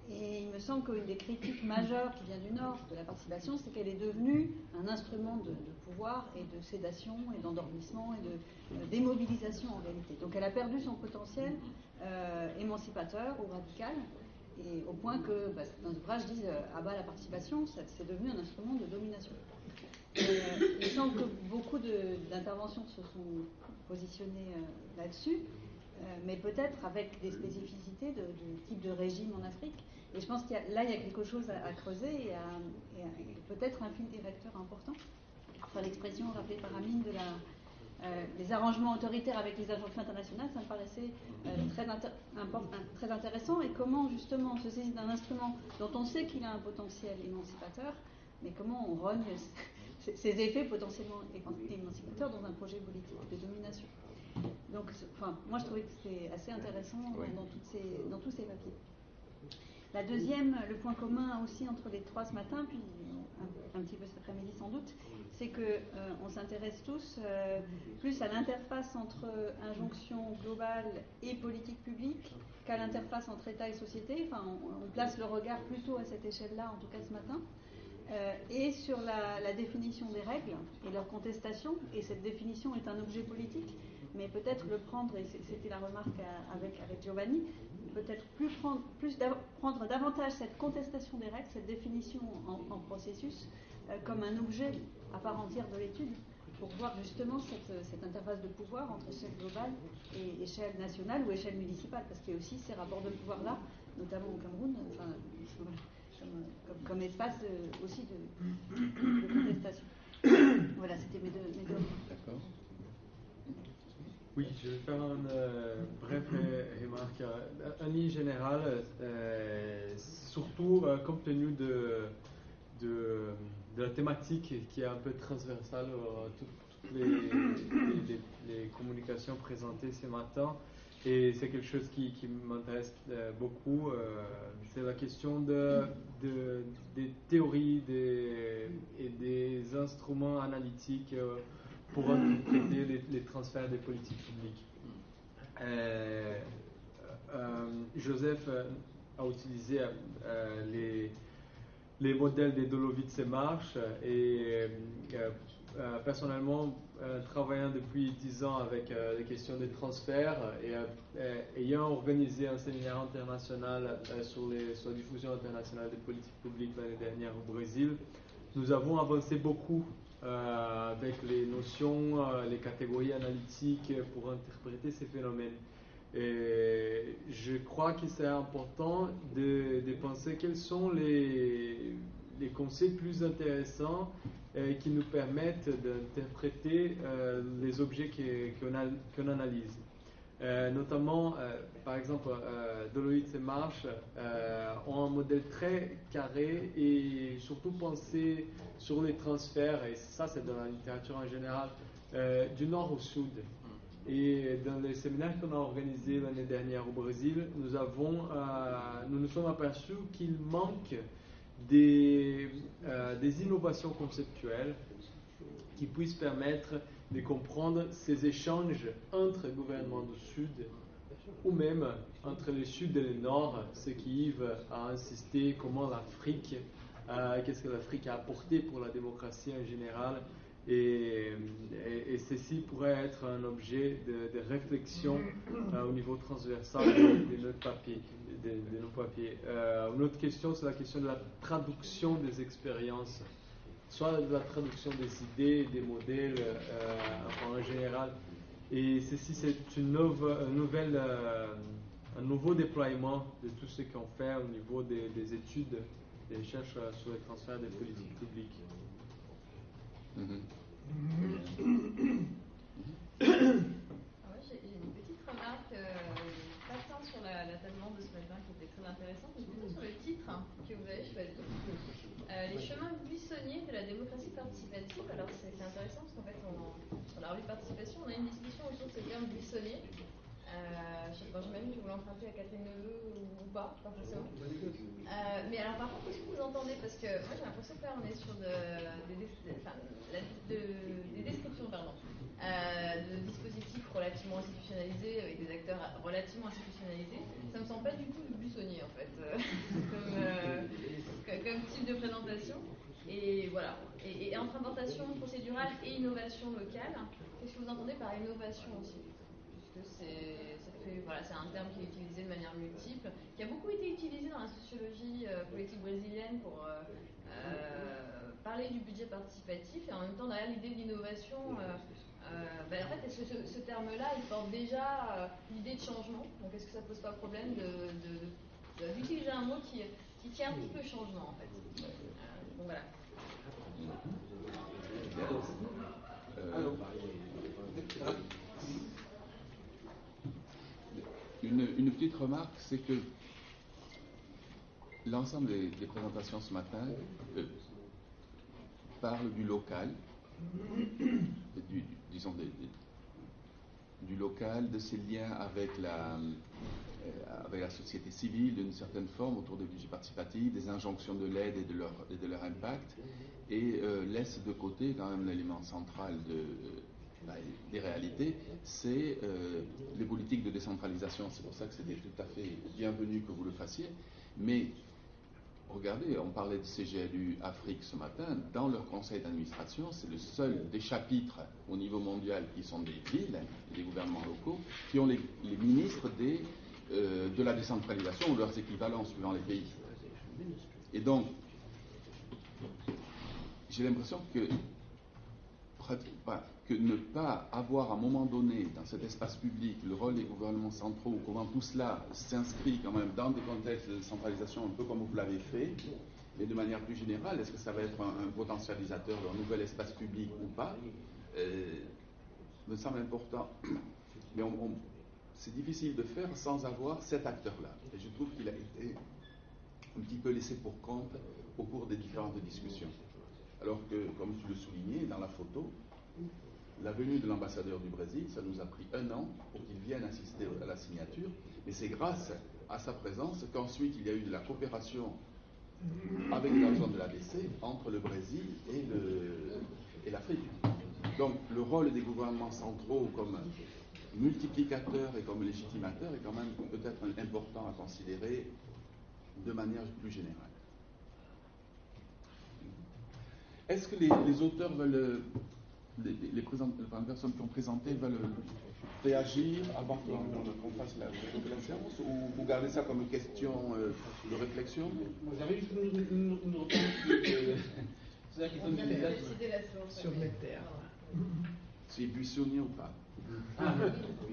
Et il me semble qu'une des critiques majeures qui vient du Nord de la participation, c'est qu'elle est devenue un instrument de pouvoir et de sédation et d'endormissement et de démobilisation en réalité. Donc elle a perdu son potentiel émancipateur ou radical, et au point que certains ouvrages disent à bas la participation, c'est devenu un instrument de domination. Il semble que beaucoup d'interventions se sont positionnées là-dessus, mais peut-être avec des spécificités du type de régime en Afrique. Et je pense qu'il y a quelque chose à creuser et peut-être un fil directeur important. Enfin, l'expression rappelée par Amine des arrangements autoritaires avec les agences internationales, ça me paraissait très intéressant. Et comment justement on se saisit d'un instrument dont on sait qu'il a un potentiel émancipateur, mais comment on rogne ses effets potentiellement émancipateurs dans un projet politique de domination. Donc, moi je trouvais que c'était assez intéressant dans tous ces papiers. La deuxième, le point commun aussi entre les 3 ce matin, puis un petit peu cet après-midi sans doute, c'est qu'on s'intéresse tous plus à l'interface entre injonction globale et politique publique qu'à l'interface entre État et société. Enfin, on place le regard plutôt à cette échelle-là, en tout cas ce matin, et sur la définition des règles et leur contestation. Et cette définition est un objet politique, mais peut-être le prendre, et c'était la remarque avec Giovanni, peut-être prendre davantage cette contestation des règles, cette définition en processus, comme un objet à part entière de l'étude, pour voir justement cette interface de pouvoir entre échelle globale et échelle nationale ou échelle municipale, parce qu'il y a aussi ces rapports de pouvoir-là, notamment au Cameroun, comme espace aussi de contestation. Voilà, c'était mes deux. D'accord. Oui, je vais faire une brève remarque. En ligne générale, surtout compte tenu de la thématique qui est un peu transversale à toutes les communications présentées ce matin, et c'est quelque chose qui m'intéresse beaucoup, c'est la question des théories et des instruments analytiques pour interpréter les transferts des politiques publiques. Joseph a utilisé les modèles des Dolovice et Marsh, et personnellement, travaillant depuis 10 ans avec les questions des transferts et ayant organisé un séminaire international sur la diffusion internationale des politiques publiques l'année dernière au Brésil, nous avons avancé beaucoup avec les notions, les catégories analytiques pour interpréter ces phénomènes. Et je crois que c'est important de penser quels sont les concepts plus intéressants qui nous permettent d'interpréter les objets qu'on analyse. Notamment, par exemple, Dolovice et Marsh ont un modèle très carré et surtout pensé sur les transferts, et ça c'est dans la littérature en général, du nord au sud. Et dans les séminaires qu'on a organisés l'année dernière au Brésil, nous nous sommes aperçus qu'il manque des innovations conceptuelles qui puissent permettre de comprendre ces échanges entre gouvernements du Sud ou même entre le Sud et le Nord, ce qui Yves a insisté, comment l'Afrique, qu'est-ce que l'Afrique a apporté pour la démocratie en général, et ceci pourrait être un objet de réflexion au niveau transversal de notre papier. De nos papiers. Une autre question, c'est la question de la traduction des expériences, soit de la traduction des idées, des modèles en général. Et ceci, c'est un nouveau déploiement de tout ce qu'on fait au niveau des études, des recherches sur le transfert des politiques publiques. J'ai une petite remarque, pas tant sur la demande de ce matin qui était très intéressante, mais plutôt sur le titre que vous avez choisi. Les chemins buissonniers de la démocratie participative. Alors c'est intéressant parce qu'en fait, sur la revue de participation, on a une discussion autour de ce terme buissonnier. J'imagine que vous l'empruntez à Catherine Neveu ou pas forcément. Mais alors par contre, qu'est-ce que vous entendez? Parce que moi j'ai l'impression que là on est sur des descriptions de dispositifs relativement institutionnalisés avec des acteurs relativement institutionnalisés. Ça me semble pas du tout du buissonnier en fait, comme type de présentation. Et voilà. Et entre implantation procédurale et innovation locale, qu'est-ce que vous entendez par innovation aussi? C'est un terme qui est utilisé de manière multiple, qui a beaucoup été utilisé dans la sociologie politique brésilienne pour parler du budget participatif, et en même temps derrière l'idée d'innovation, en fait ce terme-là il porte déjà l'idée de changement, donc est-ce que ça pose pas problème d'utiliser un mot qui tient un petit peu changement en fait, donc voilà. Une petite remarque, c'est que l'ensemble des présentations ce matin parlent du local, du local, de ses liens avec la société civile d'une certaine forme autour des budgets participatifs, des injonctions de l'aide et de leur impact, et laisse de côté quand même l'élément central des réalités, c'est les politiques de décentralisation. C'est pour ça que c'était tout à fait bienvenu que vous le fassiez. Mais regardez, on parlait de CGLU Afrique ce matin. Dans leur conseil d'administration, c'est le seul des chapitres au niveau mondial qui sont des villes, des gouvernements locaux, qui ont les ministres de la décentralisation ou leurs équivalents suivant les pays. Et donc, j'ai l'impression que ne pas avoir à un moment donné dans cet espace public le rôle des gouvernements centraux, comment tout cela s'inscrit quand même dans des contextes de décentralisation un peu comme vous l'avez fait, et de manière plus générale, est-ce que ça va être un potentialisateur d'un nouvel espace public ou pas, me semble important. Mais c'est difficile de faire sans avoir cet acteur-là. Et je trouve qu'il a été un petit peu laissé pour compte au cours des différentes discussions. Alors que, comme tu le soulignais dans la photo, la venue de l'ambassadeur du Brésil, ça nous a pris 1 an pour qu'il vienne assister à la signature, et c'est grâce à sa présence qu'ensuite il y a eu de la coopération avec la zone de l'ADC entre le Brésil et l'Afrique. Donc le rôle des gouvernements centraux comme multiplicateur et comme légitimateur est quand même peut-être important à considérer de manière plus générale. Est-ce que les auteurs veulent, les personnes qui ont présenté veulent réagir avant qu'on fasse la séance, ou vous gardez ça comme une question de réflexion? J'avais juste une réponse sur la question sur les terres. C'est buissonnier ou pas? Ah,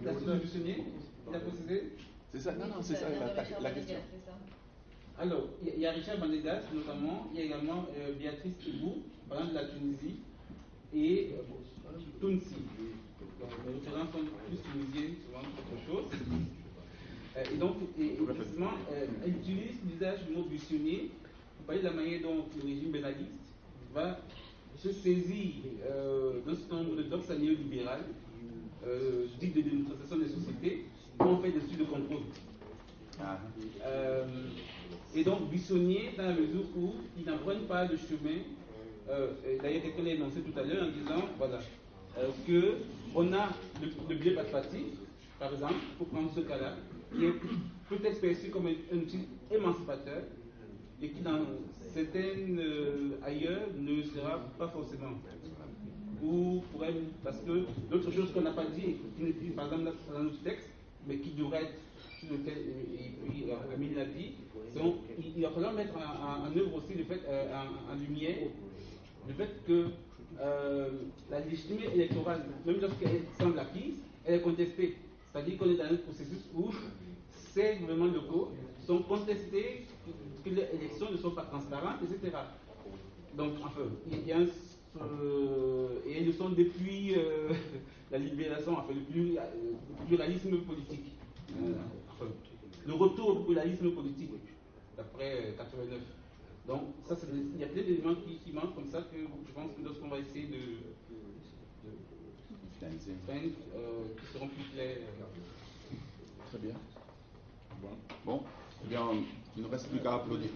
la question buissonnier, il a précisé? C'est ça? Non, c'est ça la question. Alors, il y a Richard Vanegas notamment, il y a également Béatrice Thibou, par exemple de la Tunisie, et Tounsi. Donc, les références sont plus tunisiennes, souvent qu'autre chose. Et donc, effectivement, elle utilise l'usage du mot buissonnier pour parler de la manière dont le régime bénaliste va se saisir d'un certain nombre de doxes néolibérales, dites de démocratisation des sociétés, pour en faire des études de contrôle. Et donc buissonnier dans la mesure où ils n'empruntent pas de chemin. D'ailleurs, quelqu'un l'a énoncé tout à l'heure en disant, voilà, qu'on a le biais participatif, par exemple, pour prendre ce cas-là, qui est peut-être perçu comme un outil émancipateur et qui, dans certaines ailleurs, ne sera pas forcément. Ou pourrait, parce que l'autre chose qu'on n'a pas dit, qui, par exemple dans notre texte, mais qui devrait être sur lequel, et puis Amine l'a dit, il va falloir mettre en œuvre aussi le fait, en lumière, le fait que la légitimité électorale, même lorsqu'elle semble acquise, elle est contestée. C'est-à-dire qu'on est dans un processus où ces gouvernements locaux sont contestés, que les élections ne sont pas transparentes, etc. Donc, enfin, il y a et elles le sont depuis la libération, enfin, le pluralisme politique. Enfin, le retour au pluralisme politique, d'après 89. Donc, ça, il y a plein d'éléments qui manquent comme ça que je pense que lorsqu'on va essayer de qui seront plus clairs. Très bien. Bon, eh bien, il ne reste plus qu'à applaudir.